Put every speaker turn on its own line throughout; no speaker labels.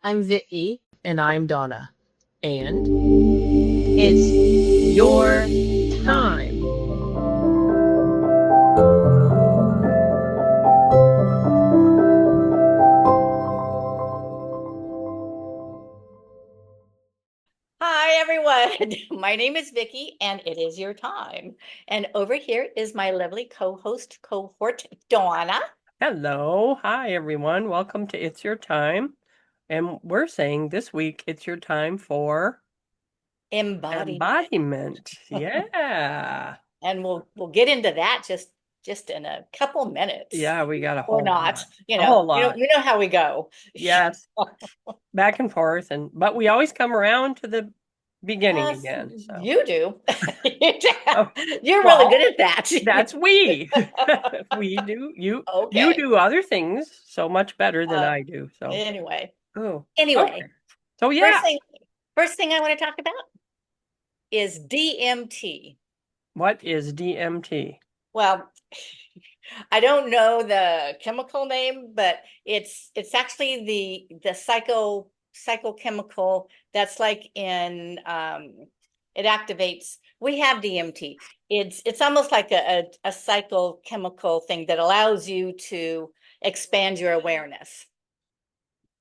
I'm Vicki. And I'm Dawna. And it's your time.
Hi, everyone. My name is Vicki, and it is your time. And over here is my lovely co-host, cohort, Dawna.
Hello. Hi, everyone. Welcome to It's Your Time. And we're saying this week it's your time for
Embodiment.
embodiment. Yeah.
And we'll get into that just in a couple minutes.
Yeah, we got a
Or
whole
not.
lot. A whole lot.
You know how we go.
Yes. Back and forth but we always come around to the beginning
Yes,
again. So
you do.
oh,
You're really
well,
good at that.
that's we. We do. You
Okay.
do other things so much better than
Uh,
I do. So
anyway,
oh,
anyway,
okay. So
first
yeah.
thing, first thing I want to talk about is DMT.
What is DMT?
Well, I don't know the chemical name, but it's actually the psychochemical that's like in it activates. We have DMT. It's almost like a psychochemical thing that allows you to expand your awareness.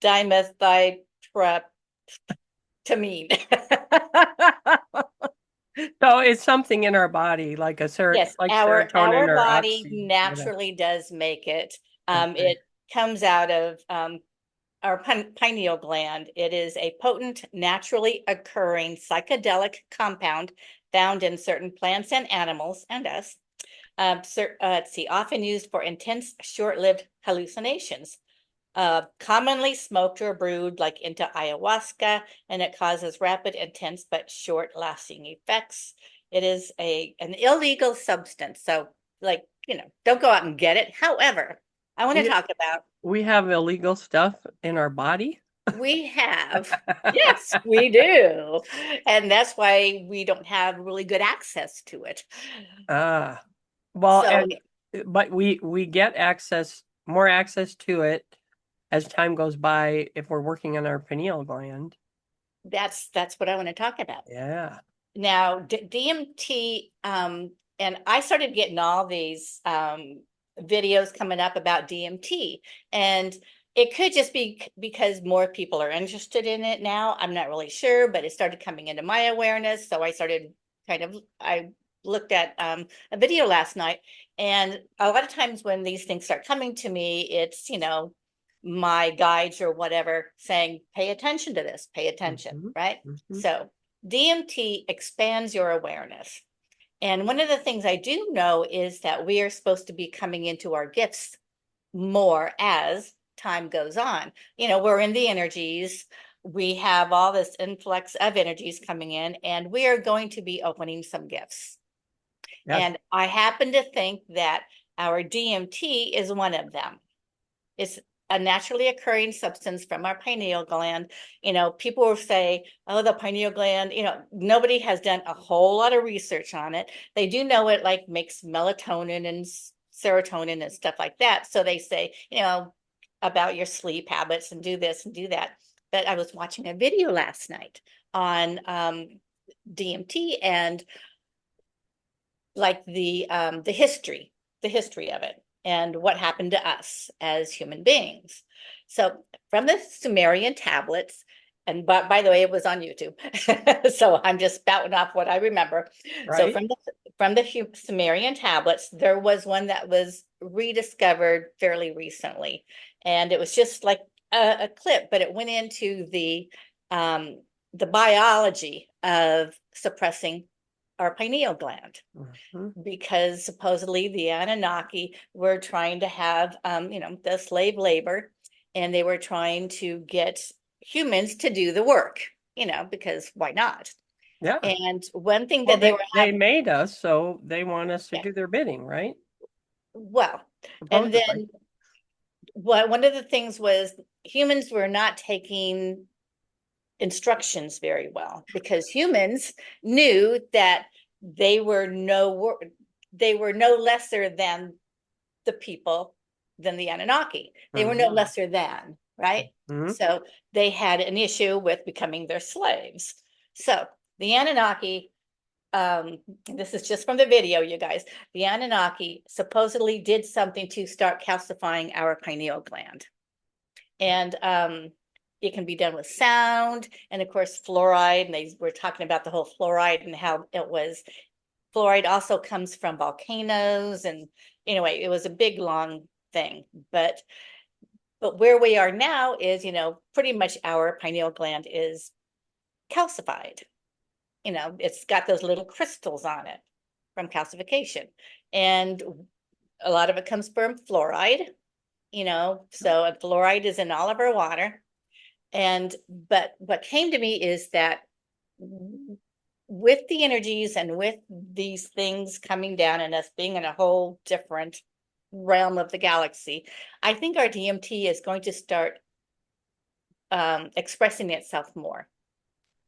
Dimethyltryptamine.
So it's something in our body, like
Yes,
like
our
serotonin or
body
oxy, whatever.
naturally does make it.
Okay.
It comes out of our pineal gland. It is a potent, naturally occurring psychedelic compound found in certain plants and animals and us. Let's see, often used for intense, short-lived hallucinations. Commonly smoked or brewed like into ayahuasca, and it causes rapid, intense, but short-lasting effects. It is an illegal substance, so don't go out and get it. However, I want to
We
talk about
we have illegal stuff in our body.
we have, yes, we do, and that's why we don't have really good access to it.
Ah, well,
So
and but we get more access to it as time goes by if we're working on our pineal gland.
that's what I want to talk about.
Yeah.
Now, DMT, and I started getting all these videos coming up about DMT, and it could just be because more people are interested in it now. I'm not really sure, but it started coming into my awareness. So I looked at a video last night, and a lot of times when these things start coming to me, it's, my guides or whatever saying, pay attention to this, pay attention,
Hmm.
right?
Hmm.
So DMT expands your awareness. And one of the things I do know is that we are supposed to be coming into our gifts more as time goes on. We're in the energies. We have all this influx of energies coming in, and we are going to be opening some gifts.
Yes.
And I happen to think that our DMT is one of them. It's a naturally occurring substance from our pineal gland. People will say, oh, the pineal gland, nobody has done a whole lot of research on it. They do know it like makes melatonin and serotonin and stuff like that. So they say, about your sleep habits and do this and do that. But I was watching a video last night on DMT and like the history of it and what happened to us as human beings. So from the Sumerian tablets, and by the way, it was on YouTube. So I'm just spouting off what I remember. So
Right.
from the Sumerian tablets, there was one that was rediscovered fairly recently, and it was just like a clip, but it went into the biology of suppressing our pineal gland
Hmm.
because supposedly the Anunnaki were trying to have, the slave labor, and they were trying to get humans to do the work, because why not?
Yeah.
And one thing
Well,
that they were
they
having,
made us, so they want us to
yeah,
do their bidding, right?
well, and
Supposedly.
then one of the things was humans were not taking instructions very well because humans knew that they were they were no lesser than the people than the Anunnaki. They were no
Hmm.
lesser than. right?
Mhm.
So they had an issue with becoming their slaves. So the Anunnaki, this is just from the video, you guys. The Anunnaki supposedly did something to start calcifying our pineal gland. And it can be done with sound, and of course fluoride, and they were talking about the whole fluoride and how fluoride also comes from volcanoes, and anyway, it was a big long thing. But where we are now is, pretty much our pineal gland is calcified. It's got those little crystals on it from calcification, and a lot of it comes from fluoride. So fluoride is in all of our water. But what came to me is that with the energies and with these things coming down and us being in a whole different realm of the galaxy, I think our DMT is going to start expressing itself more.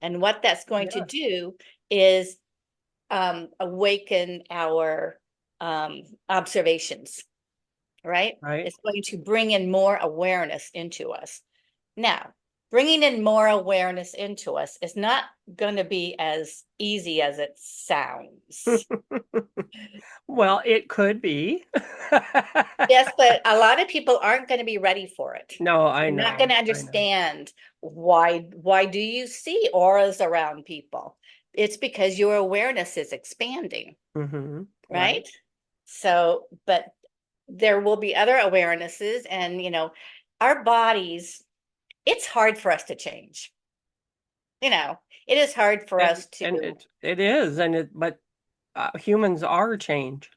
And what that's going to do is awaken our observations, right?
Right.
It's going to bring in more awareness into us. Now, bringing in more awareness into us is not going to be as easy as it sounds.
Well, it could be.
Yes, but a lot of people aren't going to be ready for it.
No, I
They're
know.
not going to understand why do you see auras around people? It's because your awareness is expanding,
Mm-hmm.
right? So, but there will be other awarenesses, and our bodies, it's hard for us to change. It is hard for us to.
And it is, but humans are change.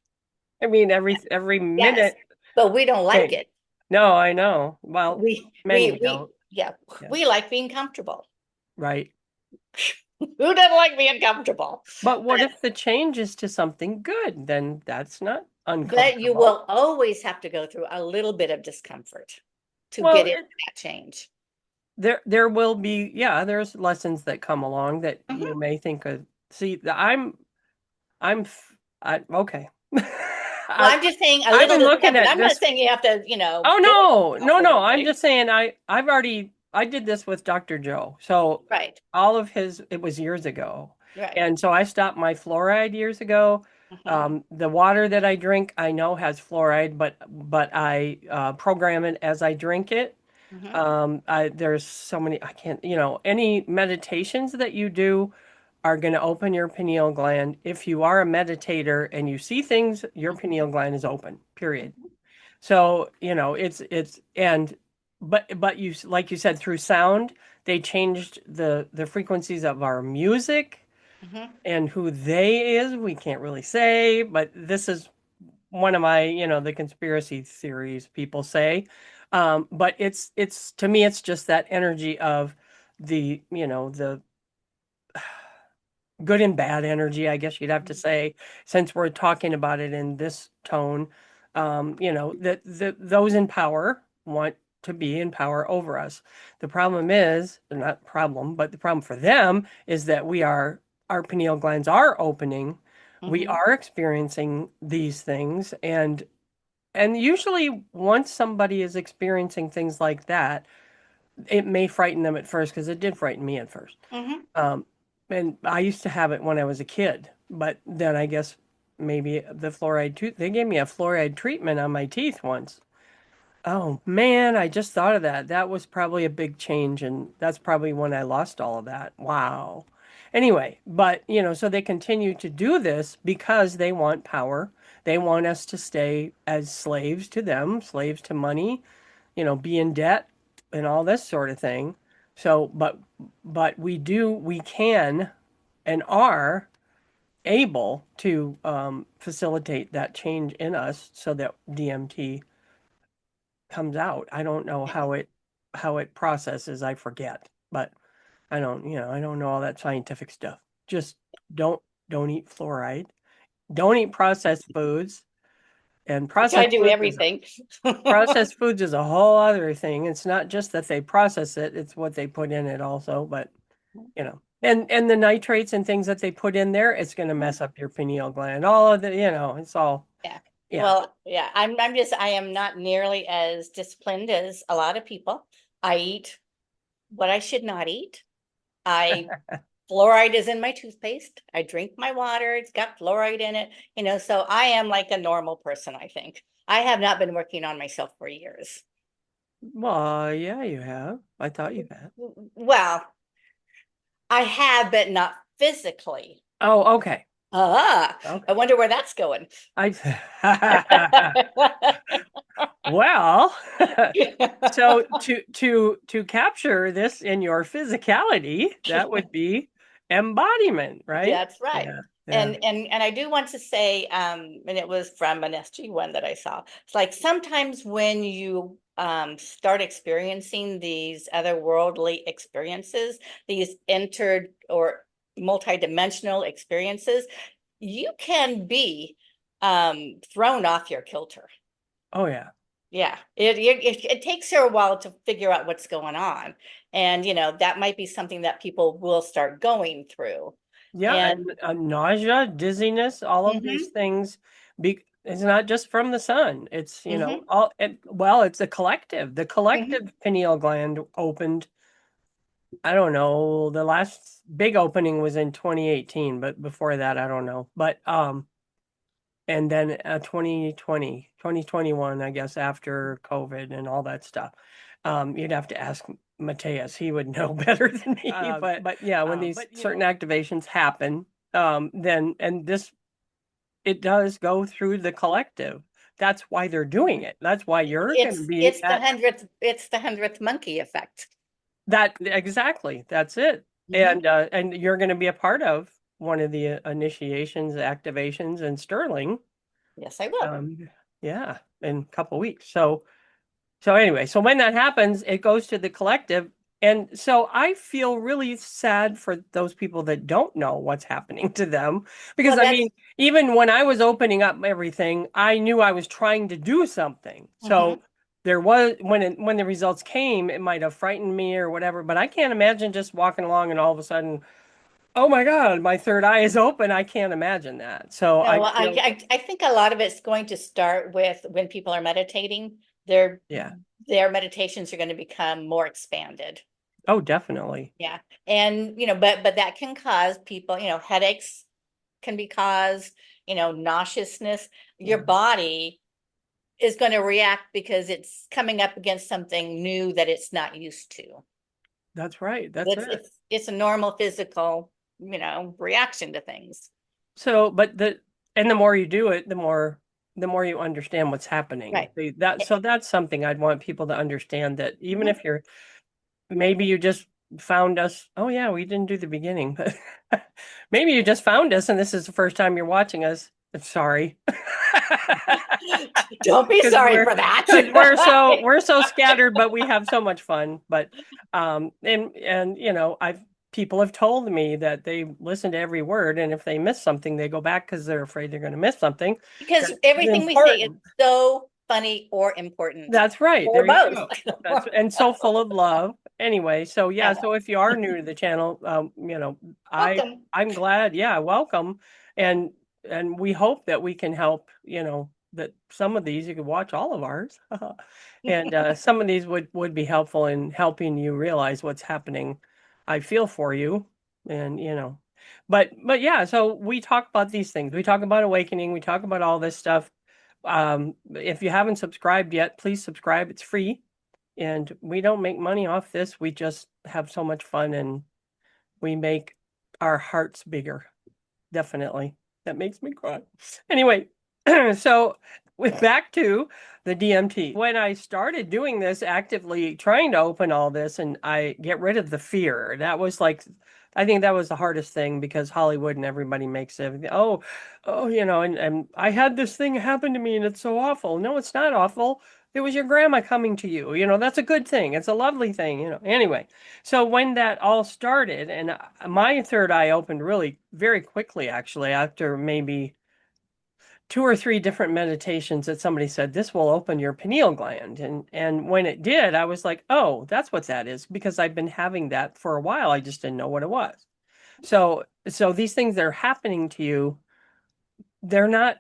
I mean, every
Yes,
minute.
but we don't like it.
No, I know. Well, many don't.
Yeah, we like being comfortable.
Right.
Who doesn't like being comfortable?
But what if the change is to something good? Then that's not uncomfortable.
But you will always have to go through a little bit of discomfort to get into that change.
There will be, there's lessons that come along that you may think of. See, okay.
Well, I'm just saying a
I've
little
been looking at
I'm
this.
not saying you have to,
Oh no. I'm just saying I did this with Dr. Joe. So
right.
all of it was years ago.
Right.
And so I stopped my fluoride years ago. The water that I drink, I know has fluoride, but I program it as I drink it. There's so many, I can't, any meditations that you do are going to open your pineal gland. If you are a meditator and you see things, your pineal gland is open, period. So, but you, like you said, through sound, they changed the frequencies of our music and who they is, we can't really say, but this is one of my, the conspiracy theories people say. But it's to me, it's just that energy of the good and bad energy, I guess you'd have to say, since we're talking about it in this tone. That those in power want to be in power over us. The problem is, not problem, but the problem for them is that our pineal glands are opening. We are experiencing these things, and usually once somebody is experiencing things like that, it may frighten them at first, because it did frighten me at first. And I used to have it when I was a kid, but then I guess maybe the fluoride tooth, they gave me a fluoride treatment on my teeth once. Oh man, I just thought of that. That was probably a big change, and that's probably when I lost all of that. Wow. Anyway, but so they continue to do this because they want power. They want us to stay as slaves to them, slaves to money, be in debt and all this sort of thing. So, but we can and are able to facilitate that change in us so that DMT comes out. I don't know how it processes, I forget. But I don't know all that scientific stuff. Just don't eat fluoride. Don't eat processed foods. And
I do everything.
Processed foods is a whole other thing. It's not just that they process it, it's what they put in it also, but and the nitrates and things that they put in there, it's going to mess up your pineal gland. All of the, it's all.
Yeah.
Yeah.
Well, yeah, I am not nearly as disciplined as a lot of people. I eat what I should not eat. Fluoride is in my toothpaste. I drink my water. It's got fluoride in it, so I am like a normal person, I think. I have not been working on myself for years.
Well, yeah, you have. I thought you had.
Well, I have, but not physically.
Oh, okay.
I
Okay.
wonder where that's going.
I well, so to capture this in your physicality, that would be embodiment, right?
That's right.
Yeah. Yeah.
And I do want to say, and it was from an SG1 that I saw. It's like sometimes when you start experiencing these otherworldly experiences, these entered or multidimensional experiences, you can be thrown off your kilter.
Oh yeah.
Yeah, it takes her a while to figure out what's going on. And that might be something that people will start going through.
Yeah,
And
and nausea, dizziness, all of these
mhm,
things it's not just from the sun. It's,
mhm,
well, it's a collective. The
mhm.
collective pineal gland opened, I don't know, the last big opening was in 2018, but before that, I don't know. But and then 2021, I guess, after COVID and all that stuff. You'd have to ask Mateus. He would know better than me. But yeah, when these certain activations happen, then and this it does go through the collective. That's why they're doing it. That's why you're going to be
It's the
at
100th monkey effect.
that exactly. That's it.
Mhm.
And you're going to be a part of one of the initiations, activations, and Sterling.
Yes, I will.
Yeah, in a couple weeks. So anyway, so when that happens, it goes to the collective. And so I feel really sad for those people that don't know what's happening to them. Because
Well,
I
that's
mean, even when I was opening up everything, I knew I was trying to do something.
mhm.
So there was when the results came, it might have frightened me or whatever, but I can't imagine just walking along and all of a sudden, oh my God, my third eye is open. I can't imagine that. So
No,
I feel,
I think a lot of it's going to start with when people are meditating, their
yeah.
their meditations are going to become more expanded.
Oh, definitely.
Yeah. And but that can cause people, headaches can be caused, nauseousness. Your
Yeah.
body is going to react because it's coming up against something new that it's not used to.
That's right. That's
It's
it.
it's it's a normal physical, reaction to things.
So, but the more you do it, the more you understand what's happening.
Right.
So that's something I'd want people to understand that even if maybe you just found us, oh yeah, we didn't do the beginning, but maybe you just found us and this is the first time you're watching us. I'm sorry.
Don't be
Because
sorry for that.
because we're so scattered, but we have so much fun. But and I've people have told me that they listen to every word, and if they miss something, they go back because they're afraid they're going to miss something.
Because
That's
everything we say is
important.
so funny or important
That's right.
or
There you
both.
go. That's and so full of love. Anyway, so yeah,
Yeah.
so if you are new to the channel, I
Welcome.
I'm glad. Yeah, welcome. And and we hope that we can help, that some of these you could watch all of ours. And some of these would be helpful in helping you realize what's happening. I feel for you and but yeah, so we talk about these things. We talk about awakening, we talk about all this stuff. If you haven't subscribed yet, please subscribe. It's free. And we don't make money off this. We just have so much fun and we make our hearts bigger. Definitely. That makes me cry. Anyway, so with back to the DMT. When I started doing this, actively trying to open all this and I get rid of the fear, that was like, I think that was the hardest thing because Hollywood and everybody makes everything. Oh, and I had this thing happen to me and it's so awful. No, it's not awful. It was your grandma coming to you. That's a good thing. It's a lovely thing. Anyway, so when that all started, and my third eye opened really very quickly, actually, after maybe two or three different meditations that somebody said this will open your pineal gland, and when it did, I was like, oh, that's what that is, because I've been having that for a while. I just didn't know what it was. So these things that are happening to you, they're not.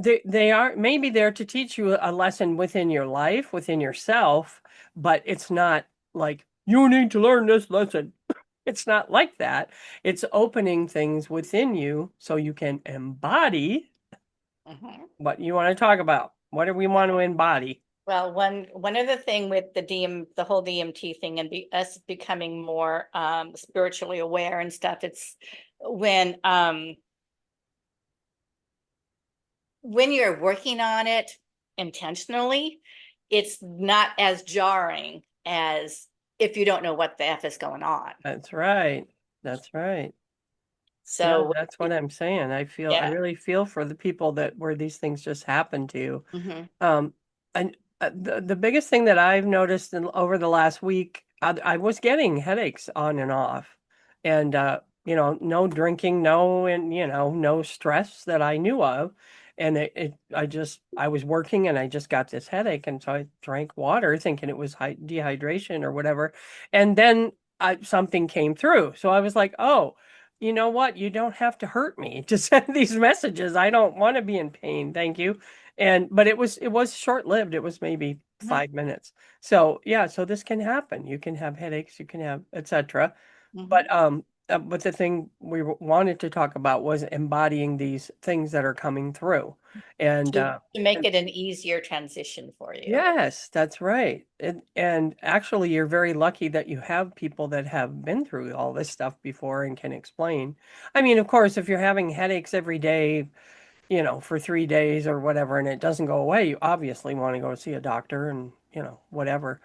They are maybe there to teach you a lesson within your life, within yourself, but it's not like, you need to learn this lesson. It's not like that. It's opening things within you so you can embody
Mhm.
what you want to talk about. What do we want to embody?
Well, one other thing with the whole DMT thing and us becoming more spiritually aware and stuff, it's when you're working on it intentionally, it's not as jarring as if you don't know what the F is going on.
That's right. That's right. Yeah,
So
that's what I'm saying. I
yeah.
really feel for the people that where these things just happen to.
Mhm.
Um, and the biggest thing that I've noticed over the last week, I was getting headaches on and off, and no drinking, no stress that I knew of, and I was working and I just got this headache, and so I drank water thinking it was dehydration or whatever, and then something came through, so I was like, oh. You know what? You don't have to hurt me to send these messages. I don't want to be in pain. Thank you. But it was short-lived. It was maybe
Mhm.
5 minutes. So yeah, so this can happen. You can have headaches, you can have etc.
Mhm.
But the thing we wanted to talk about was embodying these things that are coming through. And
To make it an easier transition for you.
yes, that's right. And actually, you're very lucky that you have people that have been through all this stuff before and can explain. I mean, of course, if you're having headaches every day, for 3 days or whatever, and it doesn't go away, you obviously want to go see a doctor and, whatever,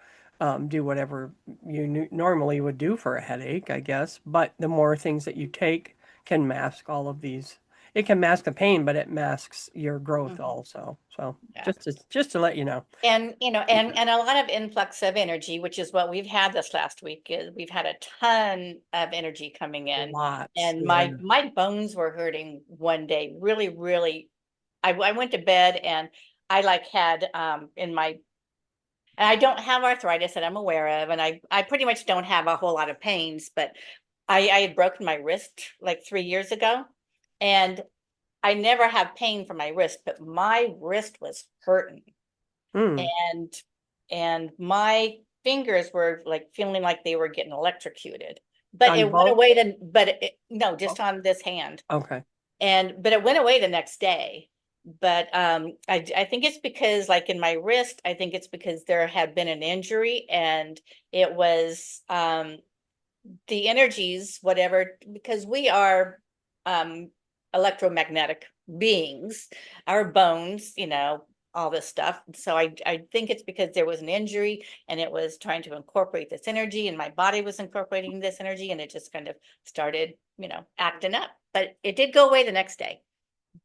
do whatever you normally would do for a headache, I guess. But the more things that you take can mask all of these. It can mask the pain, but it masks your growth
Mhm.
also. So
Yeah.
just to let you know.
And and a lot of influx of energy, which is what we've had this last week, is we've had a ton of energy coming in.
Lots.
And
Yeah.
my bones were hurting one day, really, really. I went to bed and I like had in my and I don't have arthritis that I'm aware of, and I pretty much don't have a whole lot of pains, but I had broken my wrist like 3 years ago, and I never have pain from my wrist, but my wrist was hurting,
Hmm.
and my fingers were like feeling like they were getting electrocuted. But
On
it went
both?
away then, no,
Oh,
just on this hand.
okay.
But it went away the next day. But I think it's because like in my wrist, I think it's because there had been an injury and it was the energies, whatever, because we are um electromagnetic beings, our bones, all this stuff. So I think it's because there was an injury and it was trying to incorporate this energy, and my body was incorporating this energy, and it just kind of started, acting up. But it did go away the next day.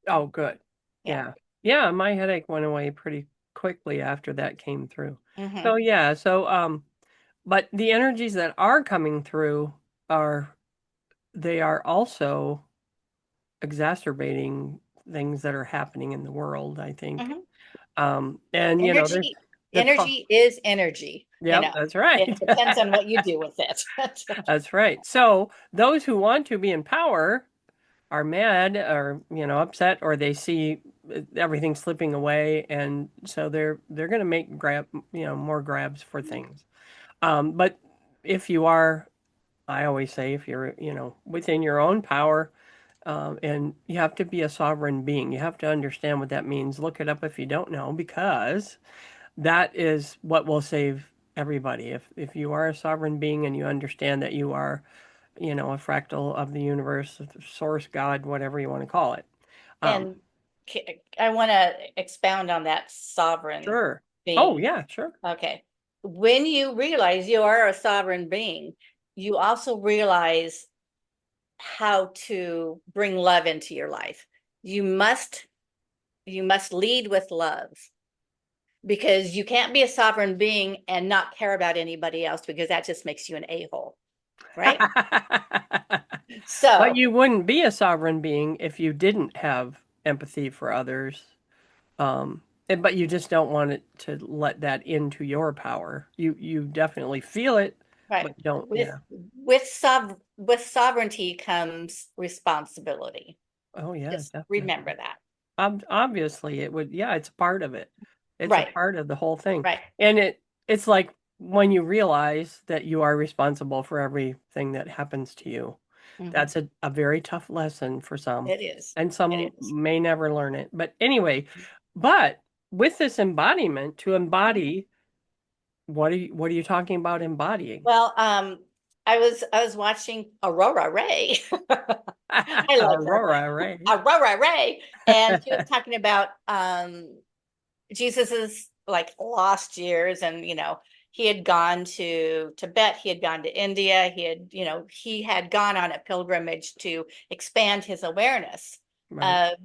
Oh, good.
Yeah.
Yeah. Yeah, my headache went away pretty quickly after that came through. So
Hmm.
yeah, but the energies that are coming through are they are also exacerbating things that are happening in the world, I think.
Hmm.
And there's
Energy,
the pro
energy is energy.
Yep, that's right.
It depends on what you do with it.
That's right. So those who want to be in power are mad or upset, or they see everything slipping away, and so they're going to make more grabs for things. But if you are, I always say, if you're within your own power, and you have to be a sovereign being, you have to understand what that means. Look it up if you don't know, because that is what will save everybody. If you are a sovereign being and you understand that you are a fractal of the universe, source, God, whatever you want to call it. Um,
And I want to expound on that sovereign
sure. Oh,
being.
yeah, sure.
Okay. When you realize you are a sovereign being, you also realize how to bring love into your life. You must lead with love, because you can't be a sovereign being and not care about anybody else, because that just makes you an a-hole, right?
But
So,
you wouldn't be a sovereign being if you didn't have empathy for others. But you just don't want it to let that into your power. You definitely feel it,
right.
but don't,
With with sovereignty comes responsibility.
Oh yeah,
Just remember
definitely.
that.
Obviously, it would. Yeah, it's a part of it. It's a
Right,
part of the whole thing,
right.
and it's like when you realize that you are responsible for everything that happens to you.
Mhm.
That's a very tough lesson for some,
It is.
and
It
some
is.
may never learn it. But anyway, but with this embodiment, to embody, what are you talking about embodying?
Well, I was watching Aurora Ray. I like her.
Aurora, right?
Aurora Ray, and she was talking about Jesus's like lost years, and he had gone to Tibet, he had gone to India, he had gone on a pilgrimage to expand his awareness
Right.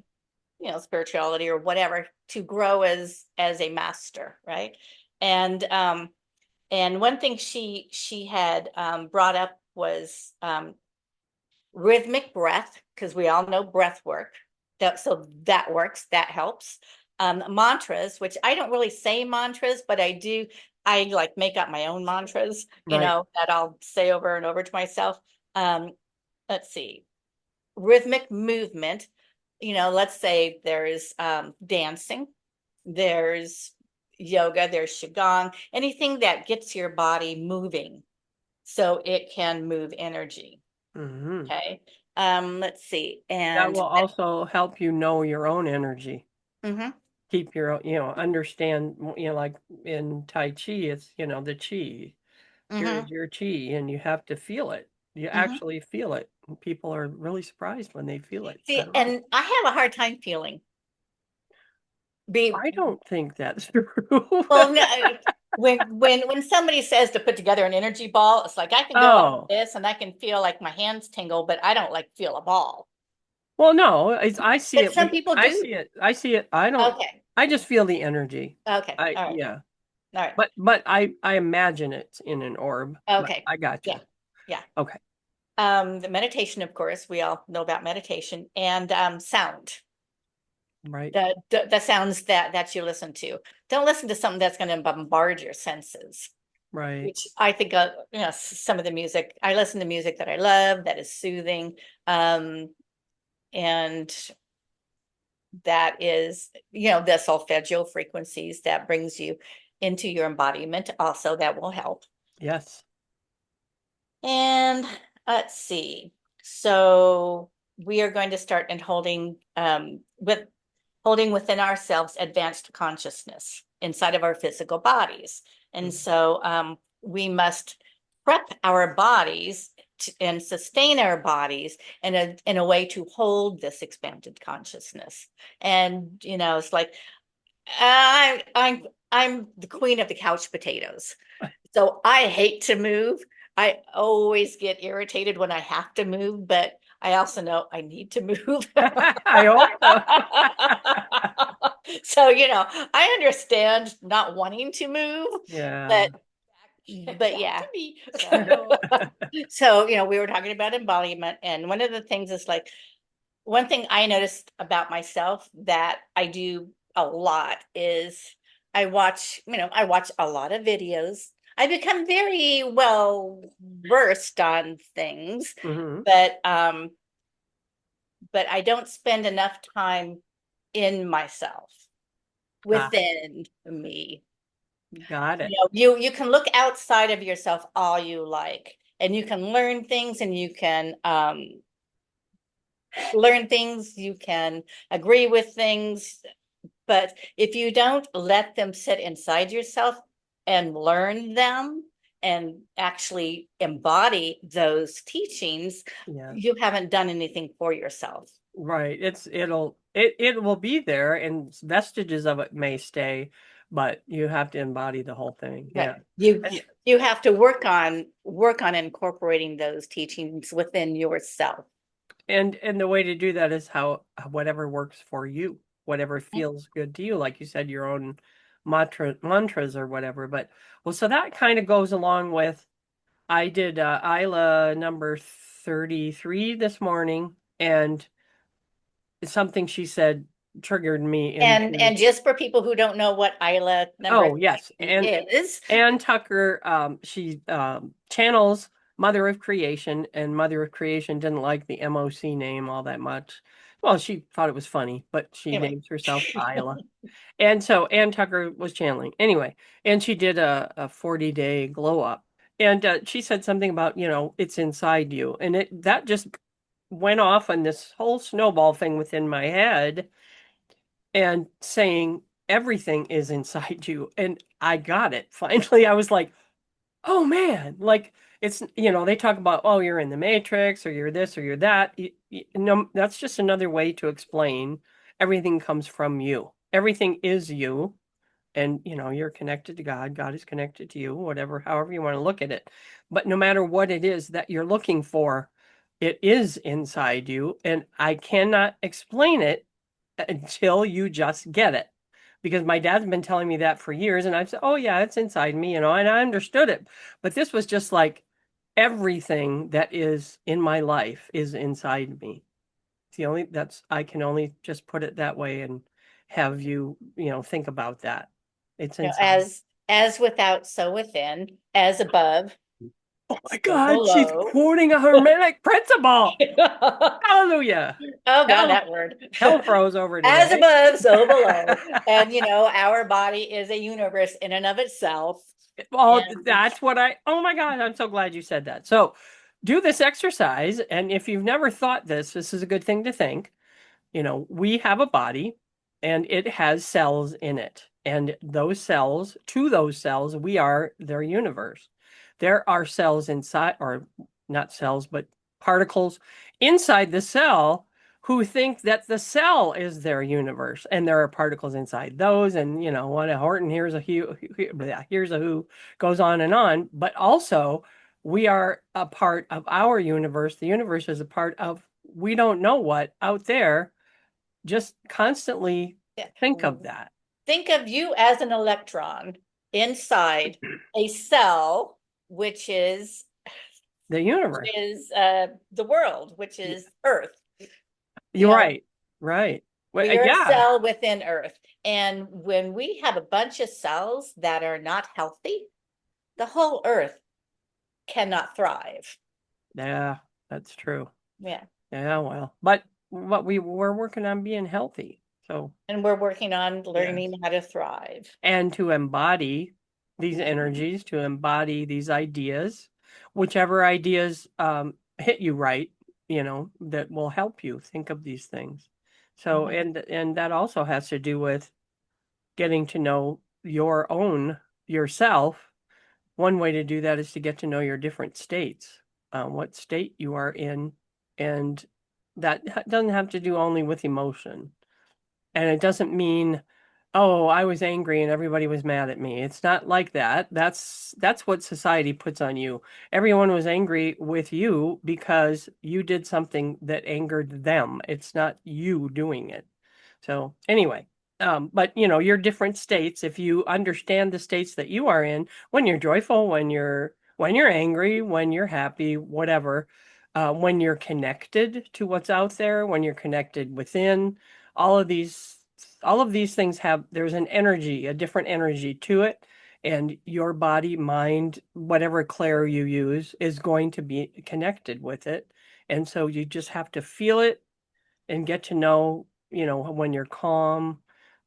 of spirituality or whatever, to grow as a master, right? And one thing she had brought up was rhythmic breath, because we all know breath work. So that works, that helps. Mantras, which I don't really say mantras, but I like make up my own mantras,
Right.
that I'll say over and over to myself. Um, let's see, rhythmic movement, let's say there's dancing, there's yoga, there's qigong, anything that gets your body moving so it can move energy.
Hmm.
Okay. Let's see.
That
And
will also help you know your own energy.
mhm,
Keep your, understand, like in Tai Chi, it's, the chi.
mhm,
Here's your chi, and you have to feel it. You
mhm.
actually feel it. People are really surprised when they feel it. I
See,
don't know.
and I have a hard time feeling. Be
I don't think that's true.
well, no, when somebody says to put together an energy ball, it's like I can go like
Oh,
this and I can feel like my hands tingle, but I don't like feel a ball.
well, no, I see
But
it
some
when
people
I
do.
see it. I see it. I don't.
Okay.
I just feel the energy.
Okay. All right.
Yeah.
All right.
But I imagine it's in an orb. But
Okay.
I
Yeah.
gotcha.
Yeah.
Okay.
The meditation, of course, we all know about meditation, and sound.
Right.
The sounds that you listen to. Don't listen to something that's going to bombard your senses.
Right.
Which I think, some of the music, I listen to music that I love, that is soothing, and that is, the solfeggio frequencies that brings you into your embodiment. Also, that will help.
Yes.
And let's see. So we are going to start in holding within ourselves advanced consciousness inside of our physical bodies. And so we must prep our bodies and sustain our bodies in a way to hold this expanded consciousness. And it's like I'm the queen of the couch potatoes. So I hate to move. I always get irritated when I have to move, but I also know I need to move.
I hope so.
So, I understand not wanting to move,
Yeah.
but yeah.
To me.
So, we were talking about embodiment, and one of the things is like one thing I noticed about myself that I do a lot is I watch a lot of videos. I become very well versed on things,
Hmm.
but but I don't spend enough time in myself,
Ah,
within me.
got it.
You can look outside of yourself all you like, and you can learn things, and you can learn things, you can agree with things, but if you don't let them sit inside yourself and learn them and actually embody those teachings,
Yes.
you haven't done anything for yourself.
Right. It will be there and vestiges of it may stay, but you have to embody the whole thing.
Right.
Yeah.
You
And
you have to work on incorporating those teachings within yourself.
and the way to do that is how whatever works for you, whatever feels good to you, like you said, your own mantras or whatever. But well, so that kind of goes along with I did Isla number 33 this morning, and something she said triggered me
And
into.
just for people who don't know what Isla number
Oh, yes.
3 is,
Ann Tucker, she channels mother of creation, and mother of creation didn't like the MOC name all that much. Well, she thought it was funny, but she
Anyway.
names herself Isla. And so Ann Tucker was channeling. Anyway, and she did a 40-day glow up. And she said something about, it's inside you. And that just went off on this whole snowball thing within my head and saying everything is inside you. And I got it. Finally, I was like, oh man, like it's, they talk about, oh, you're in the matrix or you're this or you're that. No, that's just another way to explain everything comes from you. Everything is you. And, you're connected to God. God is connected to you, whatever, however you want to look at it. But no matter what it is that you're looking for, it is inside you. And I cannot explain it until you just get it. Because my dad's been telling me that for years. And I've said, oh, yeah, it's inside me, and I understood it. But this was just like everything that is in my life is inside me. I can only just put it that way and have you, think about that. It's inside.
As without, so within, as above,
Oh my
so
God, she's
below.
quoting a Hermetic principle. Hallelujah.
Oh God,
Hell,
that word.
hell froze over
As
today.
above, so below. And our body is a universe in and of itself.
Well,
And
that's what oh my God, I'm so glad you said that. So do this exercise. And if you've never thought this is a good thing to think. We have a body and it has cells in it. And to those cells, we are their universe. There are cells inside, or not cells, but particles inside the cell who think that the cell is their universe. And there are particles inside those. And, what a Horton, here's a who, goes on and on. But also, we are a part of our universe. The universe is a part of we don't know what out there. Just constantly think of that.
Think of you as an electron inside a cell, which is
The universe.
the world, which is Earth.
You're right. Right. Well,
We are
yeah.
a cell within Earth. And when we have a bunch of cells that are not healthy, the whole Earth cannot thrive.
Yeah, that's true.
Yeah.
Yeah, well, but we're working on being healthy. So,
and we're working on learning how to thrive.
And to embody these energies, to embody these ideas, whichever ideas hit you right, that will help you think of these things. So, and that also has to do with getting to know yourself. One way to do that is to get to know your different states, what state you are in, and that doesn't have to do only with emotion. And it doesn't mean, oh, I was angry and everybody was mad at me. It's not like that. That's what society puts on you. Everyone was angry with you because you did something that angered them. It's not you doing it. So anyway, but your different states, if you understand the states that you are in, when you're joyful, when you're angry, when you're happy, whatever, when you're connected to what's out there, when you're connected within, all of these things there's an energy, a different energy to it. And your body, mind, whatever clair you use is going to be connected with it. And so you just have to feel it and get to know, when you're calm,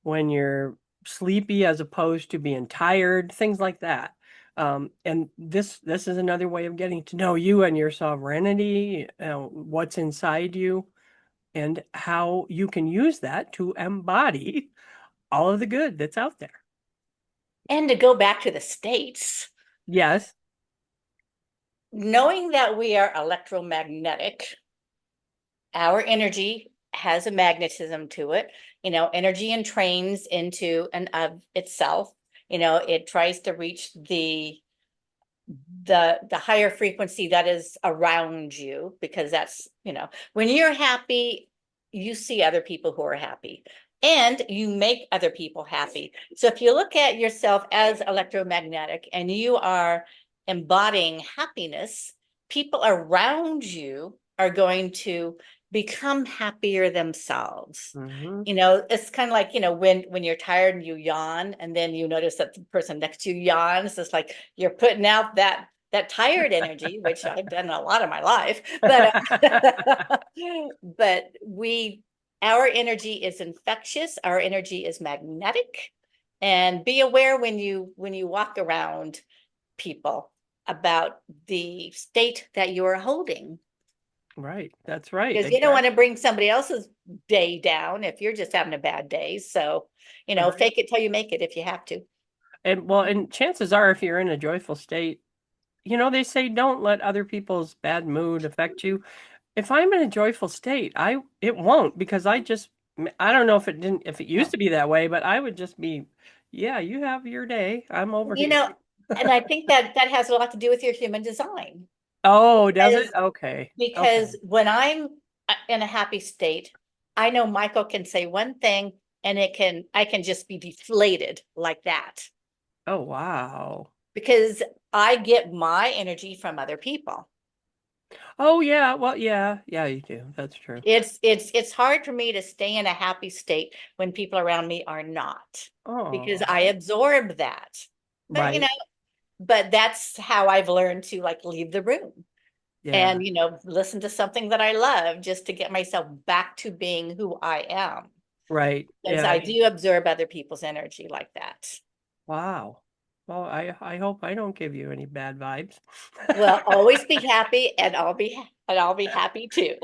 when you're sleepy as opposed to being tired, things like that. And this is another way of getting to know you and your sovereignty, what's inside you, and how you can use that to embody all of the good that's out there.
And to go back to the states.
Yes.
Knowing that we are electromagnetic, our energy has a magnetism to it. Energy entrains into and of itself. It tries to reach the higher frequency that is around you, because that's, when you're happy, you see other people who are happy and you make other people happy. So if you look at yourself as electromagnetic and you are embodying happiness, people around you are going to become happier themselves. It's kind of like, when you're tired and you yawn and then you notice that the person next to you yawns, it's like you're putting out that that tired energy, which I've done a lot of my life, but but our energy is infectious, our energy is magnetic, and be aware when you walk around people about the state that you are holding.
Right. That's right.
Because you don't want
Exactly.
to bring somebody else's day down if you're just having a bad day. So,
Right.
fake it till you make it if you have to.
And well, and chances are, if you're in a joyful state, they say don't let other people's bad mood affect you. If I'm in a joyful state, it won't because I don't know if it used
No.
to be that way, but I would just be, yeah, you have your day. I'm over
You
here.
know, and I think that that has a lot to do with your human design.
Oh, does it?
Because
Okay. Okay.
because when I'm in a happy state, I know Michael can say one thing and I can just be deflated like that
Oh, wow.
because I get my energy from other people.
Oh, yeah. Well, yeah. Yeah, you do. That's true.
It's hard for me to stay in a happy state when people around me are not because I
Oh,
absorb that. But
right.
but that's how I've learned to like leave the room
Yeah.
and listen to something that I love just to get myself back to being who I am.
Right.
Because
Yeah.
I do absorb other people's energy like that.
Wow. Well, I hope I don't give you any bad vibes.
Well, always be happy and I'll be happy too.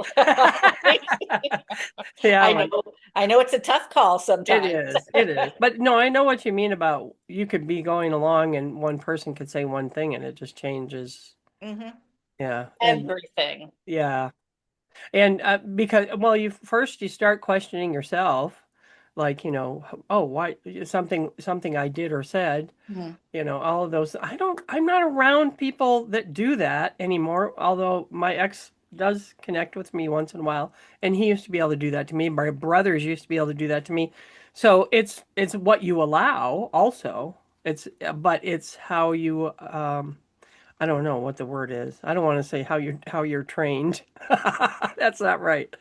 Yeah,
I
well,
know I know it's a tough call
it
sometimes.
is. It is. But no, I know what you mean about you could be going along and one person could say one thing and it just changes.
Hmm.
Yeah. And
Everything.
yeah. And because well, you start questioning yourself like, oh, why something I did or said.
Mhm.
All of those. I'm not around people that do that anymore, although my ex does connect with me once in a while, and he used to be able to do that to me. My brothers used to be able to do that to me. So it's what you allow also. But it's how you, I don't know what the word is. I don't want to say how you're trained. That's not right.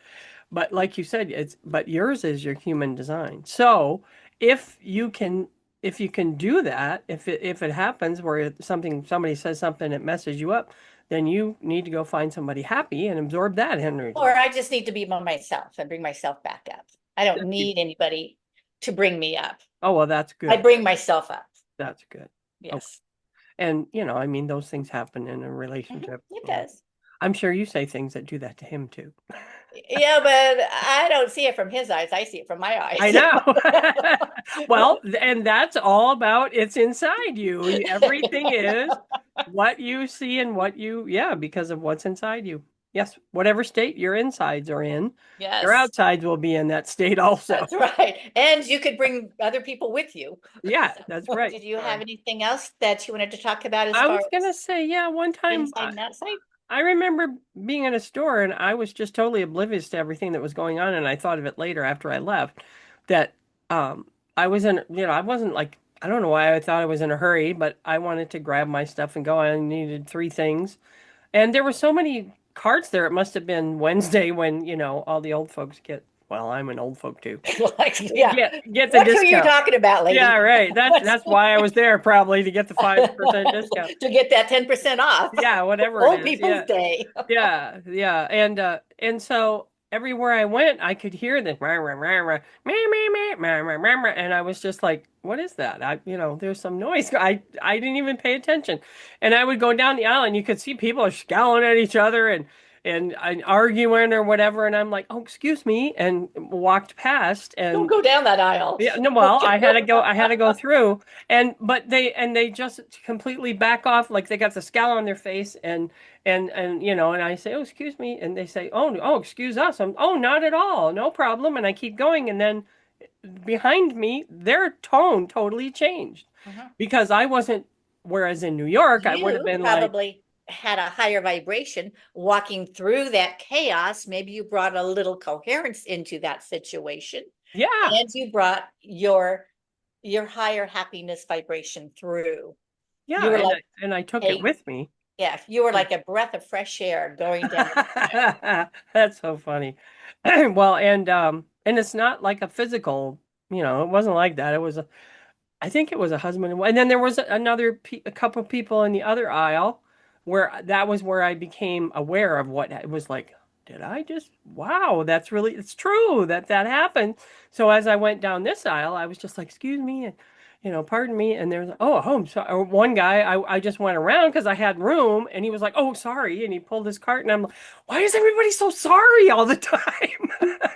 But like you said, but yours is your human design. So if you can if you can do that, if it happens where somebody says something that messes you up, then you need to go find somebody happy and absorb that
Or
energy.
I just need to be by myself and bring myself back up. I don't need anybody to bring me up.
Oh, well, that's
I
good.
bring myself up.
That's good. Okay.
Yes.
And I mean, those things happen in a relationship.
It does.
I'm sure you say things that do that to him too.
Yeah, but I don't see it from his eyes. I see it from my
I
eyes.
know. Well, and that's all about it's inside you. Everything is what you see and yeah, because of what's inside you. Yes, whatever state your insides are in, your
Yes,
outsides will be in that state also.
that's right. And you could bring other people with you.
Yeah, that's right.
Did you have
Sorry.
anything else that you wanted to talk about as
I
far
was gonna
as
say, yeah, one time
inside and outside?
I remember being in a store and I was just totally oblivious to everything that was going on, and I thought of it later after I left that I was in, I wasn't like I don't know why I thought I was in a hurry, but I wanted to grab my stuff and go. I needed three things. And there were so many carts there. It must have been Wednesday when, all the old folks well, I'm an old folk too.
Like, yeah.
Get the
What are you
discount.
talking about,
Yeah,
lady?
right. That's why I was there probably to get the 5% discount.
To get that 10% off.
Yeah, whatever it
Old
is.
people's
Yeah.
day.
Yeah, yeah, and so everywhere I went, I could hear the rah, rah, rah, rah, meh, meh, meh, rah, rah, rah, rah, and I was just like, "What is that?" There's some noise. I didn't even pay attention, and I would go down the aisle, and you could see people are scowling at each other and arguing or whatever, and I'm like, "Oh, excuse me," and walked past,
Don't
and
go down that aisle.
yeah, no, well, I had to go through, but they just completely back off, like they got the scowl on their face, and I say, oh, excuse me, and they say, oh, excuse us, oh, not at all, no problem, and I keep going, and then behind me, their tone totally changed
Mhm.
because I wasn't, whereas in New York, I would have
You
been like,
probably had a higher vibration walking through that chaos. Maybe you brought a little coherence into that situation,
yeah,
and you brought your higher happiness vibration through. You
yeah,
were
and
like
I took it
a
with me.
yeah, you were like a breath of fresh air going down the aisle.
That's so funny. Well, and it's not like a physical, it wasn't like that. I think it was a husband and wife. And then there was a couple people in the other aisle where that was where I became aware of what it was like. Did I just, wow, it's true that that happened. So as I went down this aisle, I was just like, excuse me, and, pardon me. And there's, I'm sorry. Or one guy, I just went around because I had room and he was like, oh, sorry. And he pulled his cart and I'm like, why is everybody so sorry all the time?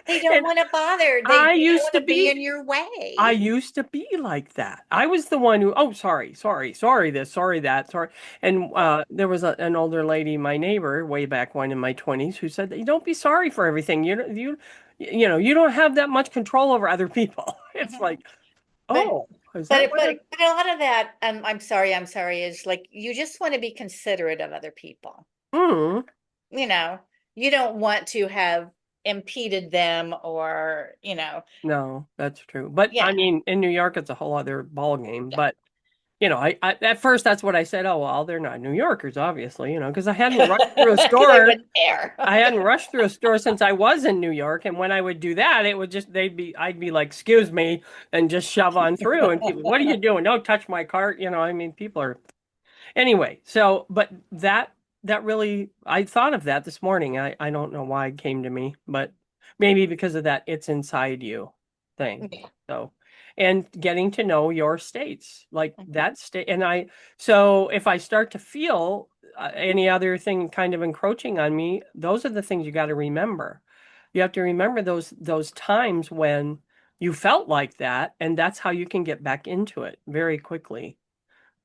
They don't
And
want to bother.
I
They don't
used
want
to
to be in
be.
your
I
way.
used to be like that. I was the one who, oh, sorry, this, sorry, that, sorry. And there was an older lady, my neighbor, way back when in my 20s, who said that you don't be sorry for everything. You don't have that much control over other people. It's
Mhm.
like,
But
oh, is that what it?
but a lot of that, I'm sorry, is like you just want to be considerate of other people.
Mm,
You know, you don't want to have impeded them or,
no, that's true. But I
yeah,
mean, in New York, it's a whole other ball game.
yeah.
But I at first that's what I said. Oh well, they're not New Yorkers, obviously, because I hadn't rushed through a
Because I
store.
wouldn't care.
I hadn't rushed through a store since I was in New York, and when I would do that, it would just I'd be like, "Excuse me," and just shove on through. And people, what are you doing? Don't touch my cart. I mean, people are anyway. So, but that really, I thought of that this morning. I don't know why it came to me, but maybe because of that, it's inside you thing.
Yeah.
So, and getting to know your states, like
Mhm.
that state, so if I start to feel any other thing kind of encroaching on me, those are the things you got to remember. You have to remember those times when you felt like that, and that's how you can get back into it very quickly.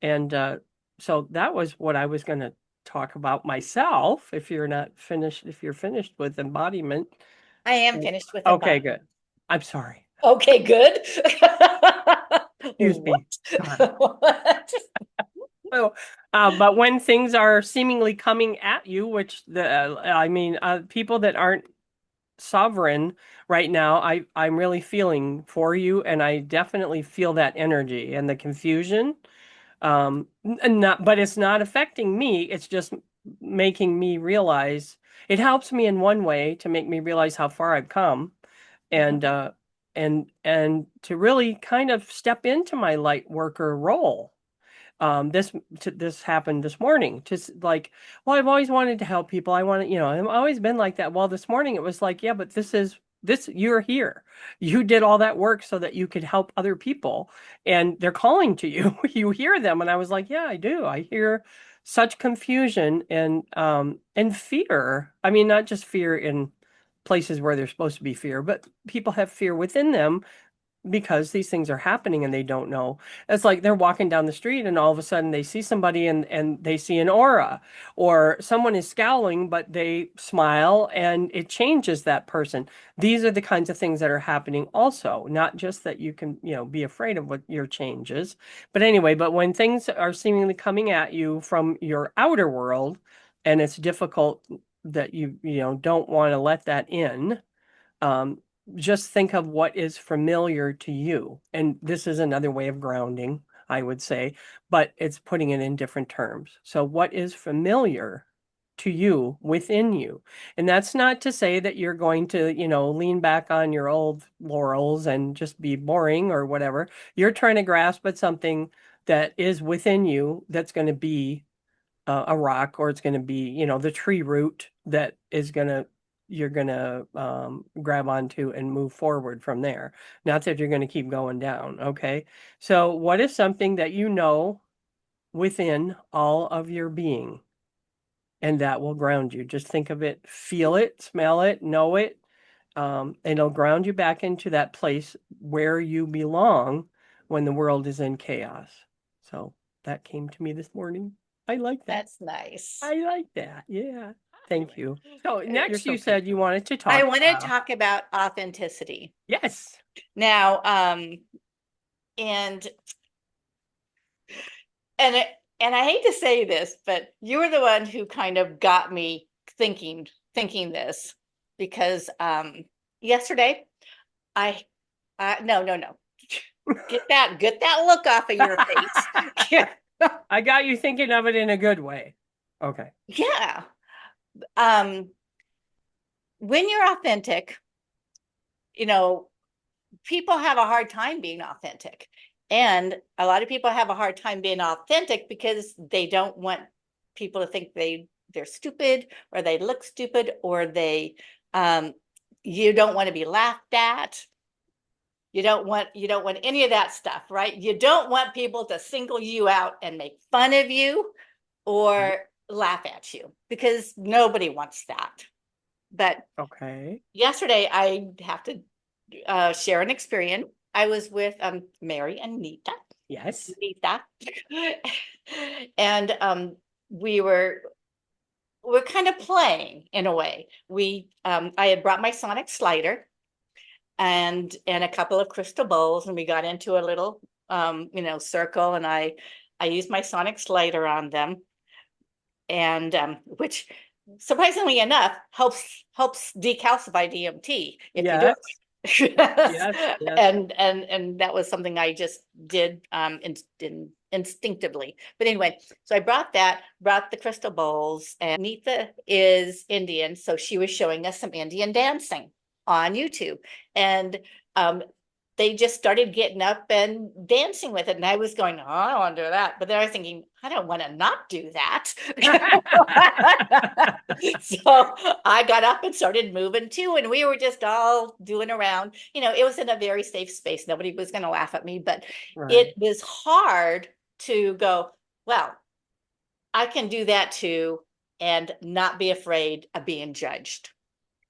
And so that was what I was going to talk about myself. If you're finished with embodiment.
I am finished with
Okay,
embodiment.
good. I'm sorry.
Okay, good.
Excuse
What?
me. Sorry.
What?
So, but when things are seemingly coming at you, which I mean, people that aren't sovereign right now, I'm really feeling for you, and I definitely feel that energy and the confusion. And not, but it's not affecting me. It's just making me realize it helps me in one way to make me realize how far I've come and
Mhm.
to really kind of step into my light worker role. This happened this morning. Just like, well, I've always wanted to help people. I've always been like that. Well, this morning it was like, yeah, but you're here. You did all that work so that you could help other people, and they're calling to you. You hear them, and I was like, yeah, I do. I hear such confusion and fear. I mean, not just fear in places where there's supposed to be fear, but people have fear within them because these things are happening and they don't know. It's like they're walking down the street and all of a sudden they see somebody and they see an aura, or someone is scowling, but they smile and it changes that person. These are the kinds of things that are happening also, not just that you can, be afraid of what your change is. But anyway, but when things are seemingly coming at you from your outer world and it's difficult that you don't want to let that in, um, just think of what is familiar to you. And this is another way of grounding, I would say, but it's putting it in different terms. So, what is familiar to you within you? And that's not to say that you're going to, lean back on your old laurels and just be boring or whatever. You're trying to grasp at something that is within you that's going to be a rock, or it's going to be, the tree root that is going to you're going to grab onto and move forward from there. Not that you're going to keep going down. Okay. So, what is something that you know within all of your being, and that will ground you? Just think of it, feel it, smell it, know it. And it'll ground you back into that place where you belong when the world is in chaos. So, that came to me this morning. I like that.
That's nice.
I like that. Yeah. Thank you. So
You're
next
so
you said you
welcome.
wanted to
I
talk
want to
about.
talk about authenticity.
Yes.
Now, and and it, and I hate to say this, but you were the one who kind of got me thinking this because yesterday I no. Get that look off of your face.
I got you thinking of it in a good way. Okay.
Yeah. Um, when you're authentic, you know, people have a hard time being authentic. And a lot of people have a hard time being authentic because they don't want people to think they're stupid, or they look stupid, or you don't want to be laughed at. You don't want any of that stuff, right? You don't want people to single you out and make fun of you or laugh at you, because nobody wants that. But
Okay.
yesterday, I have to share an experience. I was with Mary and Nita.
Yes.
Nita. And we're kind of playing in a way. I had brought my sonic slider and a couple of crystal bowls, and we got into a little circle, and I used my sonic slider on them, and which surprisingly enough helps decalcify DMT if you do
Yes.
it.
Yes. Yes.
And that was something I just did instinctively. But anyway, so I brought the crystal bowls, and Neetha is Indian, so she was showing us some Indian dancing on YouTube, and they just started getting up and dancing with it. And I was going, oh, I don't want to do that. But then I was thinking, I don't want to not do that. So I got up and started moving too. And we were just all doing around. It was in a very safe space. Nobody was going to laugh at me. But
Right.
it was hard to go, well, I can do that too and not be afraid of being judged.